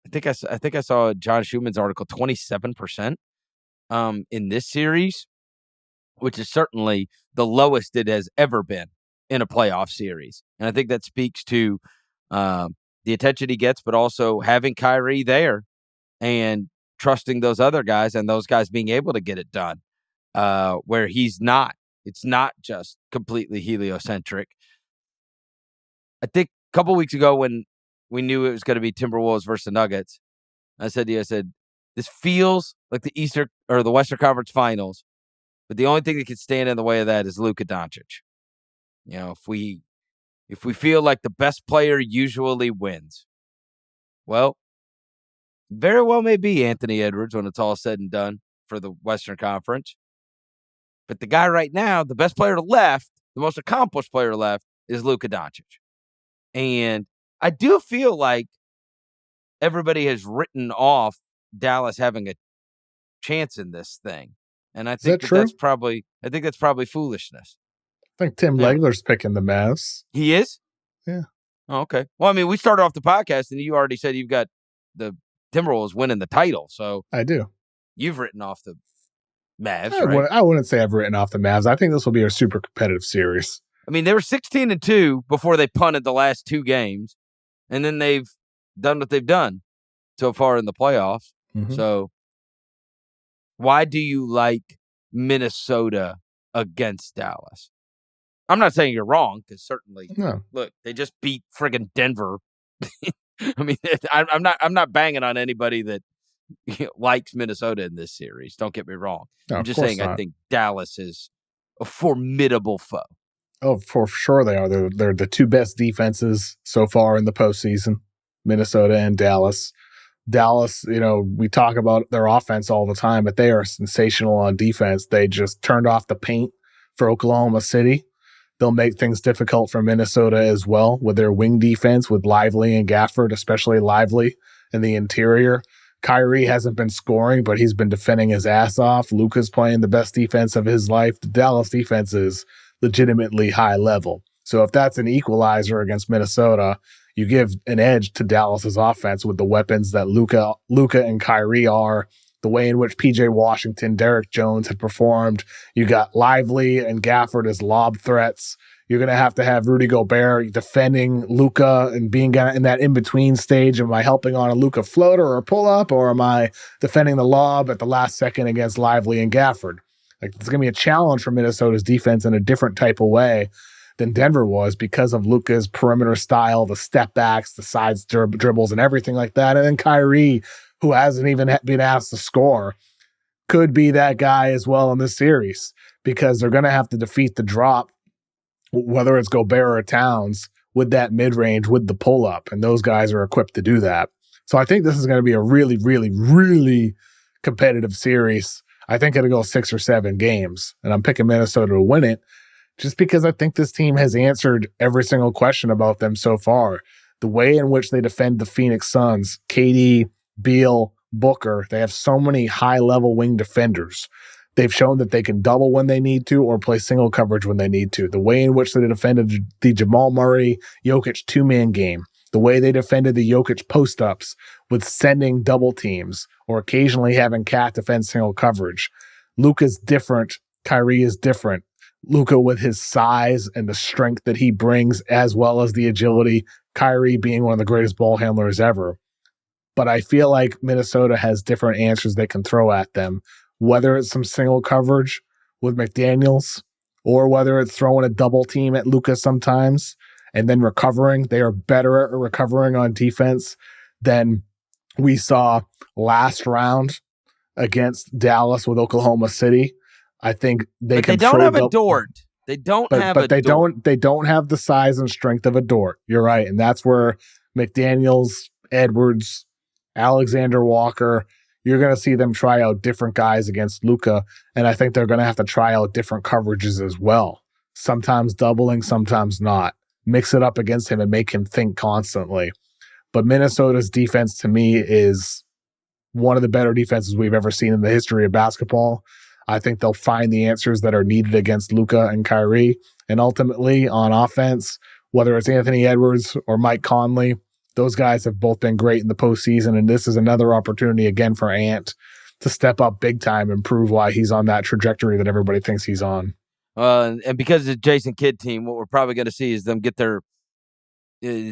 think I saw John Schumann's article, 27% in this series, which is certainly the lowest it has ever been in a playoff series. And I think that speaks to the attention he gets, but also having Kyrie there and trusting those other guys and those guys being able to get it done where he's not. It's not just completely heliocentric. I think a couple weeks ago when we knew it was going to be Timberwolves versus the Nuggets, I said, this feels like the Eastern or the Western Conference Finals, but the only thing that can stand in the way of that is Luka Doncic. If we feel like the best player usually wins, well, very well may be Anthony Edwards when it's all said and done for the Western Conference. But the guy right now, the best player left, the most accomplished player left, is Luka Doncic. And I do feel like everybody has written off Dallas having a chance in this thing. And I think that's probably foolishness. I think Tim Legler's picking the Mavs. He is? Yeah. Oh, okay. Well, I mean, we started off the podcast and you already said you've got the Timberwolves winning the title. So I do. You've written off the Mavs, right? I wouldn't say I've written off the Mavs. I think this will be a super competitive series. I mean, they were 16-2 before they punted the last two games, and then they've done what they've done so far in the playoffs. Mm-hmm. So why do you like Minnesota against Dallas? I'm not saying you're wrong, because certainly, look, they just beat friggin' Denver. I mean, I'm not banging on anybody that likes Minnesota in this series. Don't get me wrong. No, I'm just saying I think Dallas is a formidable foe. Oh, for sure they are. They're the two best defenses so far in the postseason, Minnesota and Dallas. Dallas, we talk about their offense all the time, but they are sensational on defense. They just turned off the paint for Oklahoma City. They'll make things difficult for Minnesota as well with their wing defense with Lively and Gafford, especially Lively in the interior. Kyrie hasn't been scoring, but he's been defending his ass off. Luka's playing the best defense of his life. The Dallas defense is legitimately high level. So if that's an equalizer against Minnesota, you give an edge to Dallas's offense with the weapons that Luka and Kyrie are, the way in which PJ Washington, Derek Jones had performed. You got Lively and Gafford as lob threats. You're going to have Rudy Gobert defending Luka and being in that in-between stage. Am I helping on a Luka floater or pull-up, or am I defending the lob at the last second against Lively and Gafford? Like, it's going to be a challenge for Minnesota's defense in a different type of way than Denver was because of Luka's perimeter style, the step backs, the sides dribbles, and everything like that. And then Kyrie, who hasn't even been asked to score, could be that guy as well in this series because they're going to have to defeat the drop, whether it's Gobert or Towns, with that mid-range, with the pull-up, and those guys are equipped to do that. So I think this is going to be a really, really, really competitive series. I think it'll go 6 or 7 games, and I'm picking Minnesota to win it just because I think this team has answered every single question about them so far. The way in which they defend the Phoenix Suns, KD, Beal, Booker, they have so many high-level wing defenders. They've shown that they can double when they need to or play single coverage when they need to. The way in which they defended the Jamal Murray, Jokic two-man game, the way they defended the Jokic post-ups with sending double teams or occasionally having Cat defend single coverage. Luka's different. Kyrie is different. Luka with his size and the strength that he brings, as well as the agility, Kyrie being one of the greatest ball handlers ever. But I feel like Minnesota has different answers they can throw at them, whether it's some single coverage with McDaniels or whether it's throwing a double team at Luka sometimes and then recovering. They are better at recovering on defense than we saw last round against Dallas with Oklahoma City. I think they don't have a Dort. They don't have a Dort. They don't have the size and strength of a Dort. You're right. And that's where McDaniels, Edwards, Alexander Walker, you're going to see them try out different guys against Luka. And I think they're going to have to try out different coverages as well. Sometimes doubling, sometimes not. Mix it up against him and make him think constantly. But Minnesota's defense to me is one of the better defenses we've ever seen in the history of basketball. I think they'll find the answers that are needed against Luka and Kyrie. And ultimately, on offense, whether it's Anthony Edwards or Mike Conley, those guys have both been great in the postseason. And this is another opportunity again for Ant to step up big time and prove why he's on that trajectory that everybody thinks he's on. And because it's a Jason Kidd team, what we're probably going to see is them get their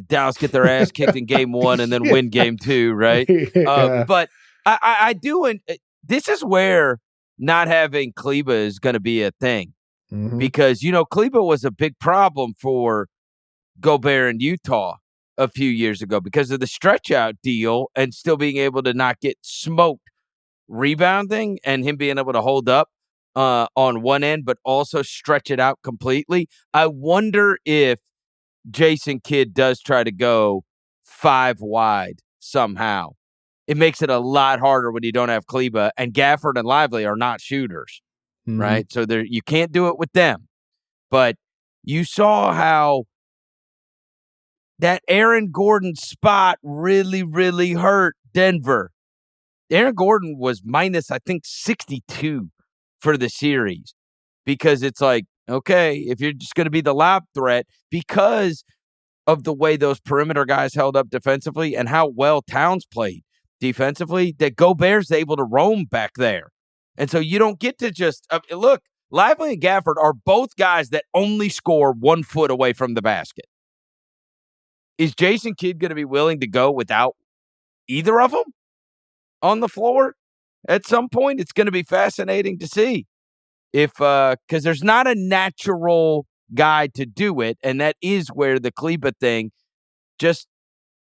Dallas get their ass kicked in game one and then win game two, right? Yeah. But I do, and this is where not having Kleba is going to be a thing. Mm-hmm. Because, Kleba was a big problem for Gobert in Utah a few years ago because of the stretch out deal and still being able to not get smoked rebounding and him being able to hold up on one end, but also stretch it out completely. I wonder if Jason Kidd does try to go 5 wide somehow. It makes it a lot harder when you don't have Kleba, and Gafford and Lively are not shooters, right? So you can't do it with them. But you saw how that Aaron Gordon spot really, really hurt Denver. Aaron Gordon was minus, I think, 62 for the series because it's like, okay, if you're just going to be the lob threat because of the way those perimeter guys held up defensively and how well Towns played defensively, that Gobert's able to roam back there. And so you don't get to just look, Lively and Gafford are both guys that only score 1 foot away from the basket. Is Jason Kidd going to be willing to go without either of them on the floor? At some point, it's going to be fascinating to see if because there's not a natural guy to do it, and that is where the Kleba thing, just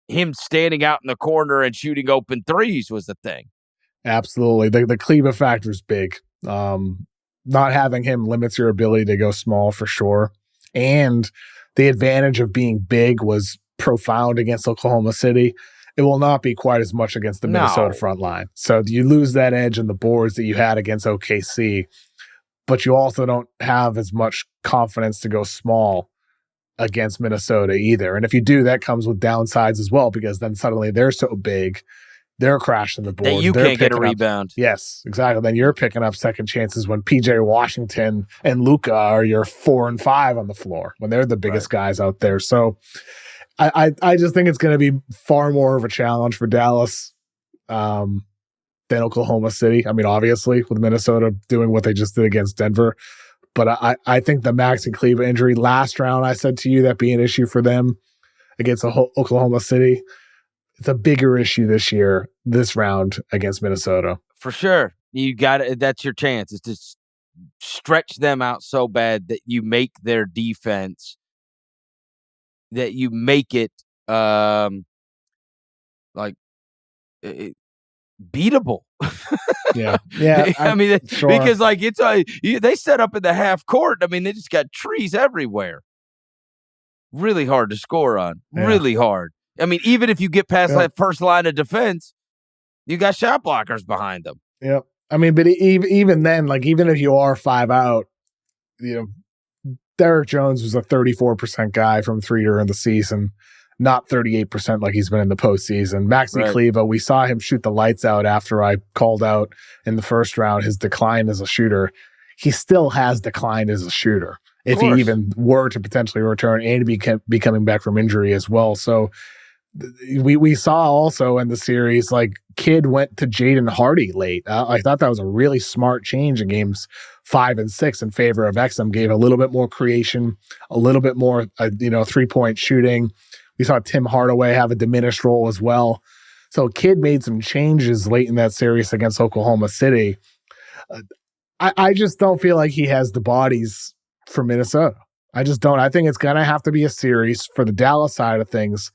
him standing out in the corner and shooting open threes was the thing. Absolutely. The Kleba factor is big. Not having him limits your ability to go small for sure. And the advantage of being big was profound against Oklahoma City. It will not be quite as much against the Minnesota front line. So you lose that edge in the boards that you had against OKC, but you also don't have as much confidence to go small against Minnesota either. And if you do, that comes with downsides as well, because then suddenly they're so big, they're crashing the boards. That you can't get a rebound. Yes, exactly. Then you're picking up second chances when PJ Washington and Luka are your 4 and 5 on the floor, when they're the biggest guys out there. So I just think it's going to be far more of a challenge for Dallas than Oklahoma City. I mean, obviously, with Minnesota doing what they just did against Denver. But I think the Maxi Kleber injury last round, I said to you, that be an issue for them against Oklahoma City. It's a bigger issue this round against Minnesota. For sure. You got it. That's your chance, is to stretch them out so bad that you make their defense, that you make it beatable. Yeah. I mean, sure. because they set up in the half court. I mean, they just got trees everywhere. Really hard to score on. Yeah. Really hard. I mean, even if you get past that first line of defense, you got shot blockers behind them. Yeah. I mean, but even then, even if you are 5 out, Derek Jones was a 34% guy from 3 during the season, not 38% like he's been in the postseason. Maxi Kleber, we saw him shoot the lights out after I called out in the first round his decline as a shooter. He still has declined as a shooter, if he even were to potentially return and be coming back from injury as well. So we saw also in the series, like Kidd went to Jaden Hardy late. I thought that was a really smart change in games 5 and 6 in favor of Exum. Gave a little bit more creation, a little bit more 3-point shooting. We saw Tim Hardaway have a diminished role as well. So Kidd made some changes late in that series against Oklahoma City. I just don't feel like he has the bodies for Minnesota. I just don't. I think it's going to have to be a series for the Dallas side of things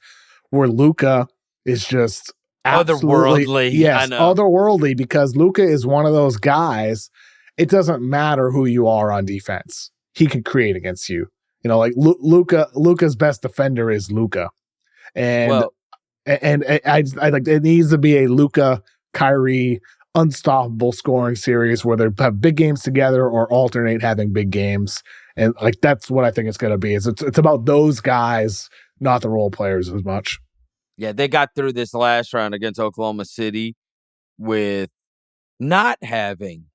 where Luka is just absolutely otherworldly. Yes, I know. otherworldly, because Luka is one of those guys. It doesn't matter who you are on defense. He can create against you. Like Luka's best defender is Luka. And I like it needs to be a Luka Kyrie unstoppable scoring series where they have big games together or alternate having big games. And like that's what I think it's going to be. It's about those guys, not the role players as much. Yeah, they got through this last round against Oklahoma City with not having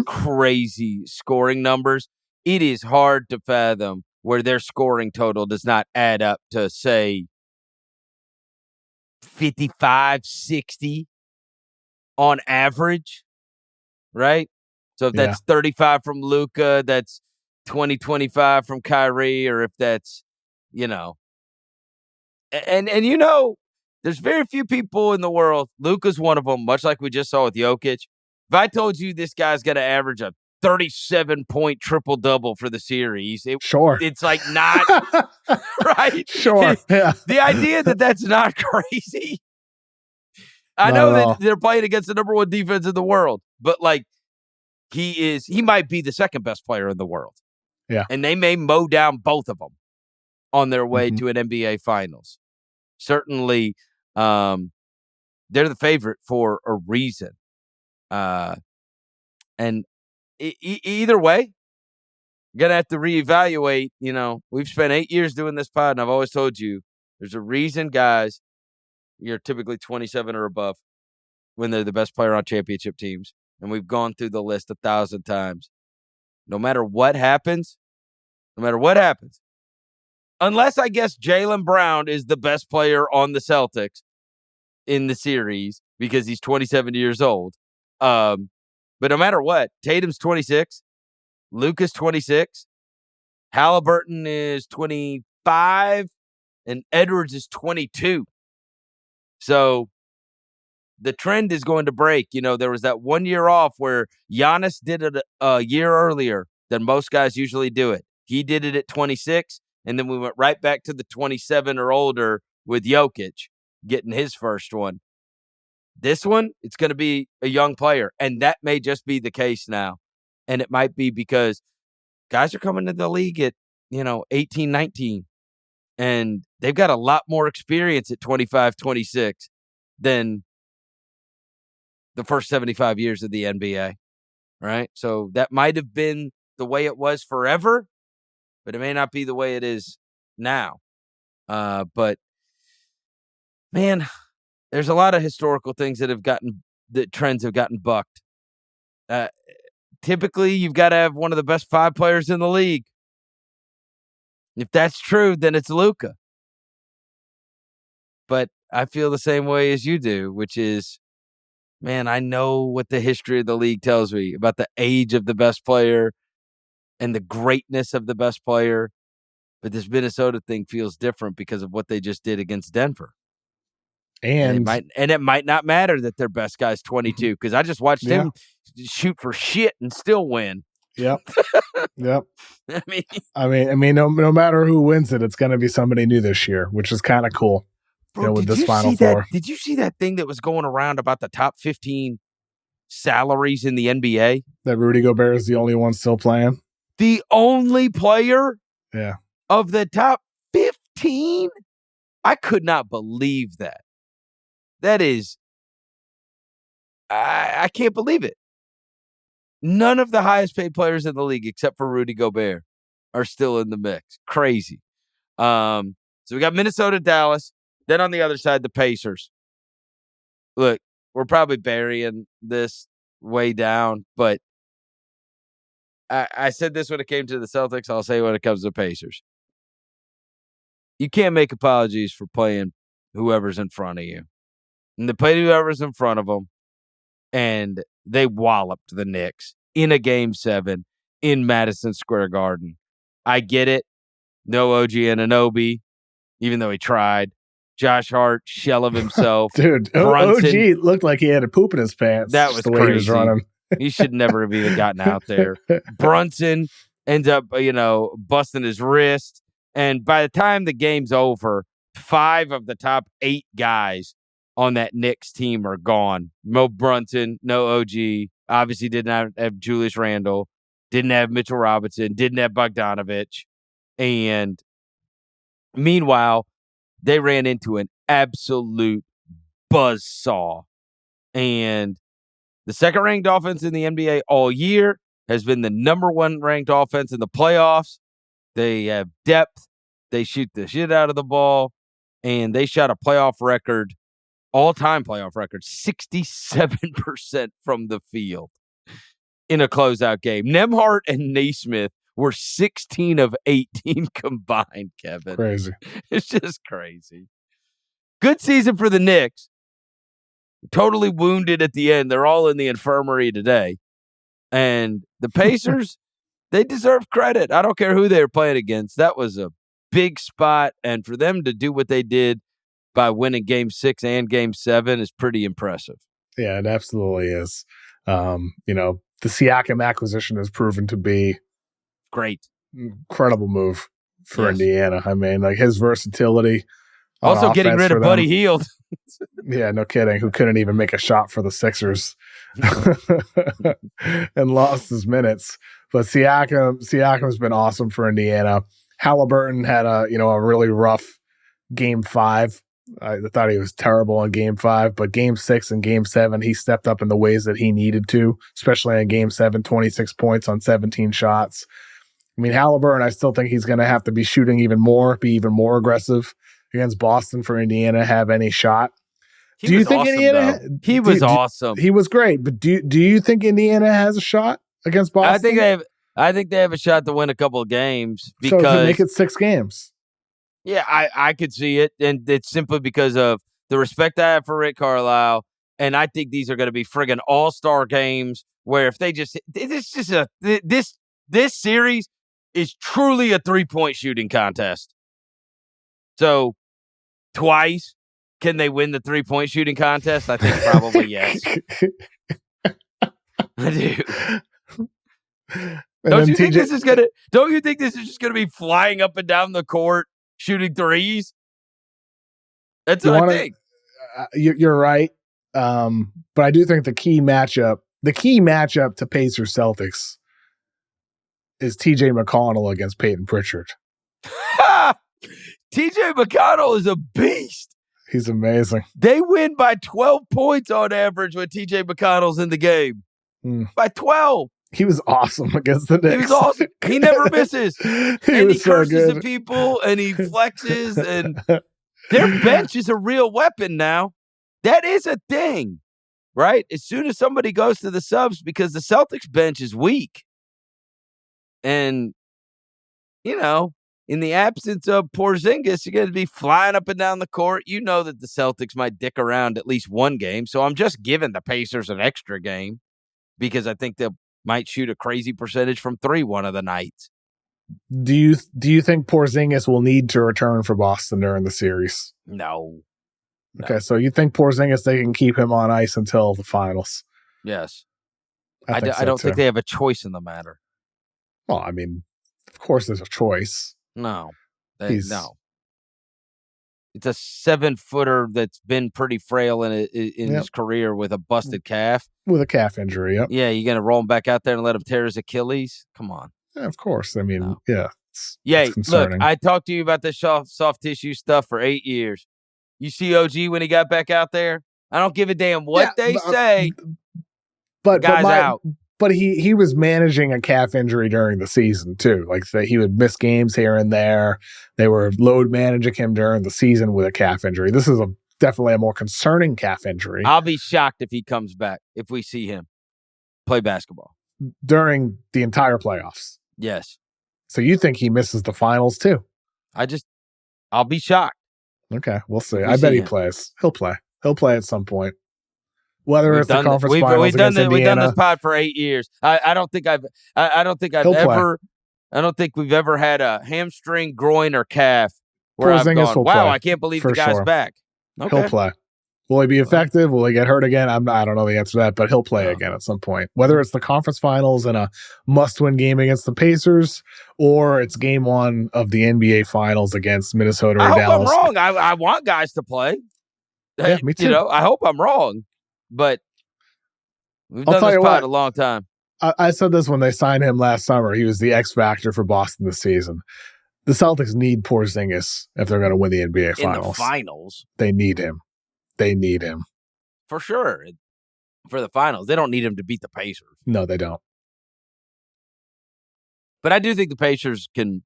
crazy scoring numbers. It is hard to fathom where their scoring total does not add up to, say, 55, 60 on average, right? So if that's 35 from Luka, that's 20, 25 from Kyrie, or if that's, and there's very few people in the world. Luka's one of them, much like we just saw with Jokic. If I told you this guy's going to average a 37-point triple-double for the series, it's like not, right? Sure, yeah. The idea that that's not crazy. I know that they're playing against the number one defense in the world, but like he might be the second best player in the world. Yeah. And they may mow down both of them on their way to an NBA Finals. Certainly, they're the favorite for a reason. And either way, you're going to have to reevaluate. We've spent 8 years doing this pod, and I've always told you there's a reason, guys, you're typically 27 or above when they're the best player on championship teams. And we've gone through the list 1,000 times. No matter what happens, unless I guess Jaylen Brown is the best player on the Celtics in the series because he's 27 years old. But no matter what, Tatum's 26, Luka's 26, Halliburton is 25, and Edwards is 22. So the trend is going to break. There was that 1 year off where Giannis did it a year earlier than most guys usually do it. He did it at 26, and then we went right back to the 27 or older with Jokic getting his first one. This one, it's going to be a young player, and that may just be the case now. And it might be because guys are coming to the league at, 18, 19, and they've got a lot more experience at 25, 26 than the first 75 years of the NBA, right? So that might have been the way it was forever, but it may not be the way it is now. But, man, there's a lot of historical things that trends have gotten bucked. Typically, you've got to have one of the best 5 players in the league. If that's true, then it's Luka. But I feel the same way as you do, which is, man, I know what the history of the league tells me about the age of the best player and the greatness of the best player. But this Minnesota thing feels different because of what they just did against Denver. And it might not matter that their best guy's 22 because I just watched him shoot for shit and still win. Yep. Yep. I mean, no matter who wins it, it's going to be somebody new this year, which is kind of cool. Bro, with this Final Four. Did you see that thing that was going around about the top 15 salaries in the NBA? That Rudy Gobert is the only one still playing. The only player? Yeah. Of the top 15? I could not believe that. That is, I can't believe it. None of the highest paid players in the league, except for Rudy Gobert, are still in the mix. Crazy. So we got Minnesota, Dallas. Then on the other side, the Pacers. Look, we're probably burying this way down, but I said this when it came to the Celtics. I'll say when it comes to the Pacers. You can't make apologies for playing whoever's in front of you. And they played whoever's in front of them, and they walloped the Knicks in a Game 7 in Madison Square Garden. I get it. No OG Anunoby, even though he tried. Josh Hart, shell of himself. Dude, Brunson, OG looked like he had a poop in his pants. that was the way crazy. He was running. He should never have even gotten out there. Brunson ends up, busting his wrist. And by the time the game's over, 5 of the top 8 guys on that Knicks team are gone. No Brunson, no OG. Obviously did not have Julius Randle. Didn't have Mitchell Robinson. Didn't have Bogdanovich. And meanwhile, they ran into an absolute buzzsaw. And the second-ranked offense in the NBA all year has been the number 1 ranked offense in the playoffs. They have depth. They shoot the shit out of the ball. And they shot a playoff record, all-time playoff record, 67% from the field in a closeout game. Nembhard and Naismith were 16 of 18 combined, Kevin. Crazy. It's just crazy. Good season for the Knicks. Totally wounded at the end. They're all in the infirmary today. And the Pacers, they deserve credit. I don't care who they were playing against. That was a big spot. And for them to do what they did by winning Game 6 and Game 7 is pretty impressive. Yeah, it absolutely is. The Siakam acquisition has proven to be great. Incredible move for Indiana. I mean, like his versatility. Also getting rid of Buddy Hield. Yeah, no kidding. Who couldn't even make a shot for the Sixers and lost his minutes. But Siakam's been awesome for Indiana. Halliburton had a really rough Game 5. I thought he was terrible in Game 5, but Game 6 and Game 7, he stepped up in the ways that he needed to, especially in Game 7, 26 points on 17 shots. I mean, Halliburton, I still think he's going to have to be shooting even more, be even more aggressive against Boston for Indiana to have any shot. He was awesome. He was great, but do you think Indiana has a shot against Boston? I think they have a shot to win a couple of games because so to make it 6 games. Yeah, I could see it, and it's simply because of the respect I have for Rick Carlisle, and I think these are going to be friggin' all-star games where if they just this series is truly a 3-point shooting contest. So twice, can they win the 3-point shooting contest? I think probably yes. I do. Don't you think this is just gonna be flying up and down the court? Shooting threes. That's what I think. You're right. But I do think the key matchup to Pacers Celtics is TJ McConnell against Peyton Pritchard. TJ McConnell is a beast. He's amazing. They win by 12 points on average when TJ McConnell's in the game. By 12. He was awesome against the Knicks. He was awesome. He never misses. He curses at people and he flexes. And their bench is a real weapon now. That is a thing, right? As soon as somebody goes to the subs, because the Celtics bench is weak. And, in the absence of Porzingis, you're going to be flying up and down the court. You know that the Celtics might dick around at least one game. So I'm just giving the Pacers an extra game because I think they'll might shoot a crazy percentage from 3 one of the nights. Do you think Porzingis will need to return for Boston during the series? No. Okay, so you think Porzingis, they can keep him on ice until the finals? Yes. I don't think they have a choice in the matter. Well, I mean, of course there's a choice. No. No. It's a 7-footer that's been pretty frail in his career with a busted calf. With a calf injury, yep. Yeah, you're going to roll him back out there and let him tear his Achilles? Come on. Yeah, of course. I mean, no. Yeah. It's concerning. Look, I talked to you about this soft tissue stuff for 8 years. You see OG when he got back out there? I don't give a damn what they say. But guy's out. But he was managing a calf injury during the season too. Like he would miss games here and there. They were load managing him during the season with a calf injury. This is definitely a more concerning calf injury. I'll be shocked if he comes back, if we see him play basketball. During the entire playoffs. Yes. So you think he misses the finals too? I'll be shocked. Okay, we'll see. We I bet see he him. plays. He'll play. He'll play at some point. Whether We've it's the done conference we've finals against done Indiana, this pod for 8 years. I don't think I've he'll play. I don't think we've ever had a hamstring, groin, or calf where I've Porzingis gone, will wow, play, I can't believe for the guy's sure. back. Okay. He'll play. Will he be effective? Will he get hurt again? I don't know the answer to that, but he'll play again at some point. Whether it's the conference finals and a must-win game against the Pacers, or it's game 1 of the NBA finals against Minnesota or Dallas. I hope I'm wrong. I want guys to play. Yeah, me too. I hope I'm wrong, but we've I'll done this pod what, a long time. I said this when they signed him last summer. He was the X factor for Boston this season. The Celtics need Porzingis if they're going to win the NBA finals. In the finals. They need him. They need him. For sure. For the finals. They don't need him to beat the Pacers. No, they don't. But I do think the Pacers can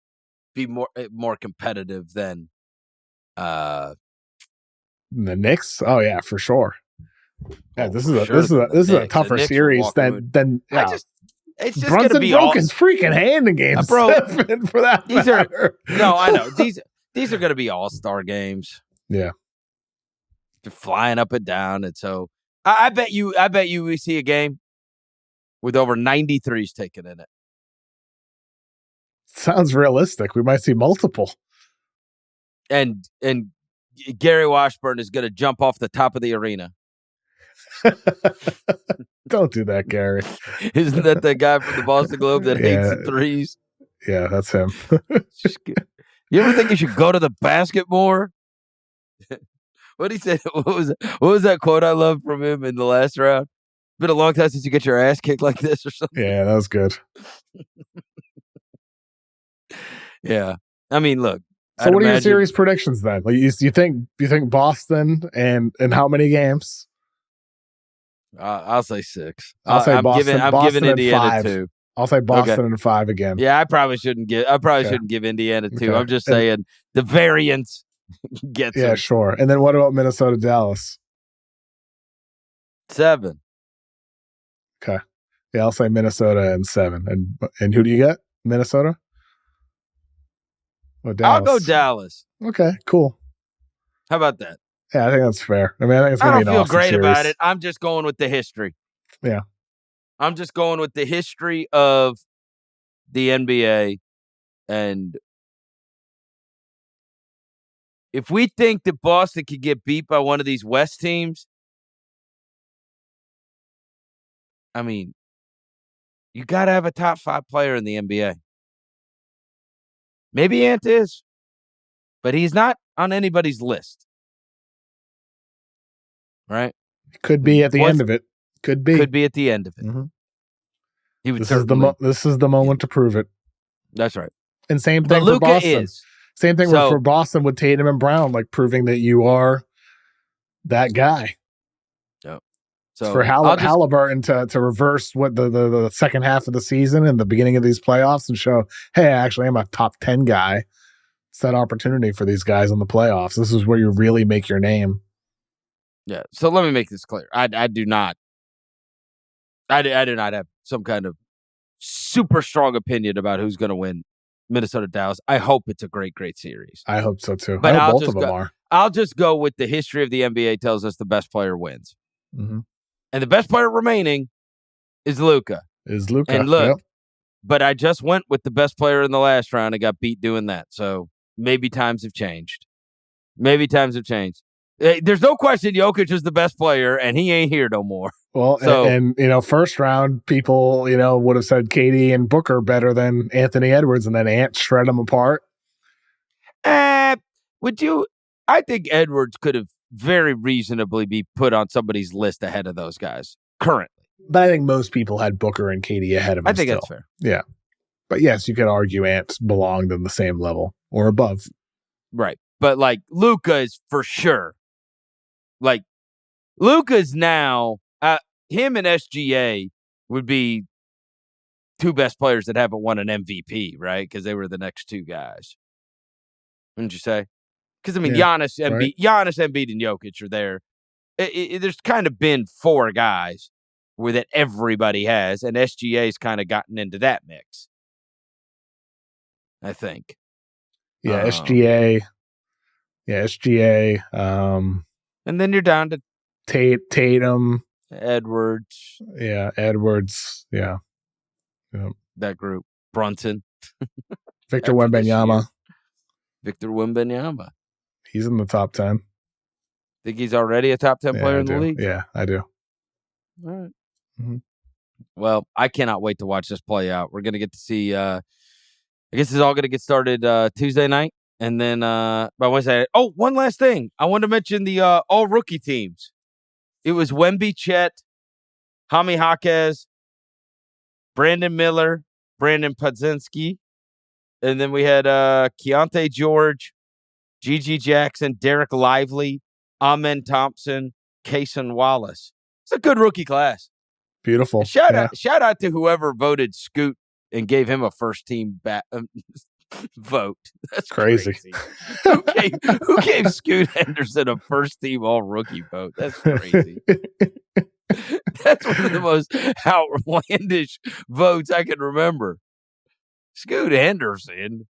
be more competitive than the Knicks. Oh yeah, for sure. Yeah, this is a tougher series than yeah. It's just Brunson gonna be broke his freaking hand in game 7 for that matter. I know these are going to be all-star games. Yeah, they're flying up and down, and so I bet you we see a game with over 93s taken in it. Sounds realistic. We might see multiple. And Gary Washburn is going to jump off the top of the arena. Don't do that, Gary. Isn't that the guy from the Boston Globe that hates the threes? Yeah, that's him. You ever think you should go to the basket more? What he said? What was that quote I love from him in the last round? It's been a long time since you get your ass kicked like this or something. Yeah, that was good. Yeah, I mean, look. So, what are your series predictions then? Like, you think Boston and how many games? I'll say 6. I'll say Boston. I'm giving Indiana 2. I'll say Boston in 5 again. Yeah, I probably shouldn't give Indiana 2. Okay. I'm just saying the variance gets. Yeah, sure. And then what about Minnesota Dallas? 7. Okay. Yeah, I'll say Minnesota and 7. And who do you get? Minnesota? Oh, Dallas. I'll go Dallas. Okay, cool. How about that? Yeah, I think that's fair. I mean, I think it's going to be an awesome series. I don't feel great about it. I'm just going with the history. Yeah. I'm just going with the history of the NBA. And if we think that Boston could get beat by one of these West teams, I mean, you got to have a top 5 player in the NBA. Maybe Ant is, but he's not on anybody's list. Right? Could be at the end of it. Could be at the end of it. Mm-hmm. He would. This is the moment to prove it. That's right. And same thing for Boston. Same thing for Boston with Tatum and Brown, like proving that you are that guy. Yeah. So for Halliburton to reverse what the second half of the season and the beginning of these playoffs and show, hey, actually, I'm a top 10 guy. It's that opportunity for these guys in the playoffs. This is where you really make your name. Yeah. So let me make this clear. I do not have some kind of super strong opinion about who's going to win Minnesota Dallas. I hope it's a great, great series. I hope so too. But I hope both of them are. I'll just go with the history of the NBA tells us the best player wins. Mm-hmm. And the best player remaining is Luka. And look, but I just went with the best player in the last round and got beat doing that. So maybe times have changed. There's no question Jokic is the best player, and he ain't here no more. Well, so, and first round people, would have said KD and Booker better than Anthony Edwards, and then Ant shred them apart. Would you? I think Edwards could have very reasonably be put on somebody's list ahead of those guys currently. But I think most people had Booker and KD ahead of him. I think that's fair. Yeah. But yes, you could argue Ant belonged in the same level or above. Right. But Luka is for sure. Luka's now, him and SGA would be 2 best players that haven't won an MVP, right? Because they were the next 2 guys. Wouldn't you say? Because, Giannis, Embiid, and Jokic are there. There's kind of been 4 guys that everybody has, and SGA's kind of gotten into that mix, I think. Yeah, SGA, Yeah, SGA. And then you're down to Tatum. Edwards. Yeah, Edwards. Yeah. That group. Brunson. Victor Wembanyama. Victor Wembanyama. He's in the top 10. Think he's already a top 10 player in the league? Yeah, I do. All right. Mm-hmm. Well, I cannot wait to watch this play out. We're going to get to see, I guess it's all going to get started Tuesday night. And then by Wednesday. Oh, one last thing. I want to mention the all rookie teams. It was Wemby, Chet, Jaime Jaquez, Brandon Miller, Brandon Podzinski. And then we had Keontae George, Gigi Jackson, Derek Lively, Amen Thompson, Cason Wallace. It's a good rookie class. Beautiful. Shout out to whoever voted Scoot and gave him a first team vote. That's crazy. Who gave Scoot Henderson a first team all rookie vote? That's crazy. That's one of the most outlandish votes I can remember. Scoot Henderson.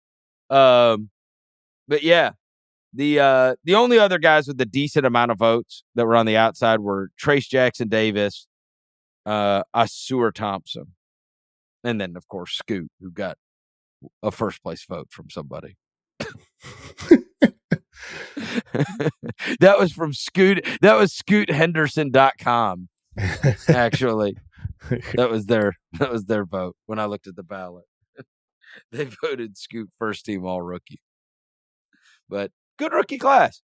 But yeah, the only other guys with a decent amount of votes that were on the outside were Trace Jackson Davis, Asur Thompson, and then of course Scoot, who got a first place vote from somebody. That was from Scoot. That was ScootHenderson.com. Actually, that was their vote when I looked at the ballot. They voted Scoot first team all rookie. But good rookie class.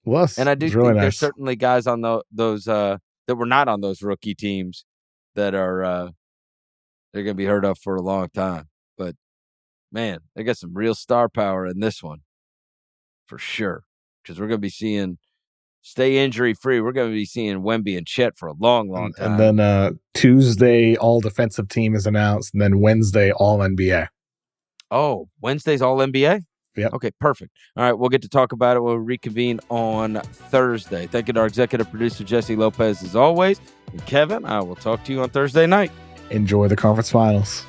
And I do think really there's certainly guys on those that were not on those rookie teams that are they're going to be heard of for a long time. But man, they got some real star power in this one for sure. Because we're going to be seeing, stay injury free, we're going to be seeing Wemby and Chet for a long, long time. And then Tuesday, all defensive team is announced. And then Wednesday, all NBA. Oh, Wednesday's all NBA? Yep. Okay, perfect. All right, we'll get to talk about it. We'll reconvene on Thursday. Thank you to our executive producer, Jesse Lopez, as always. And Kevin, I will talk to you on Thursday night. Enjoy the conference finals.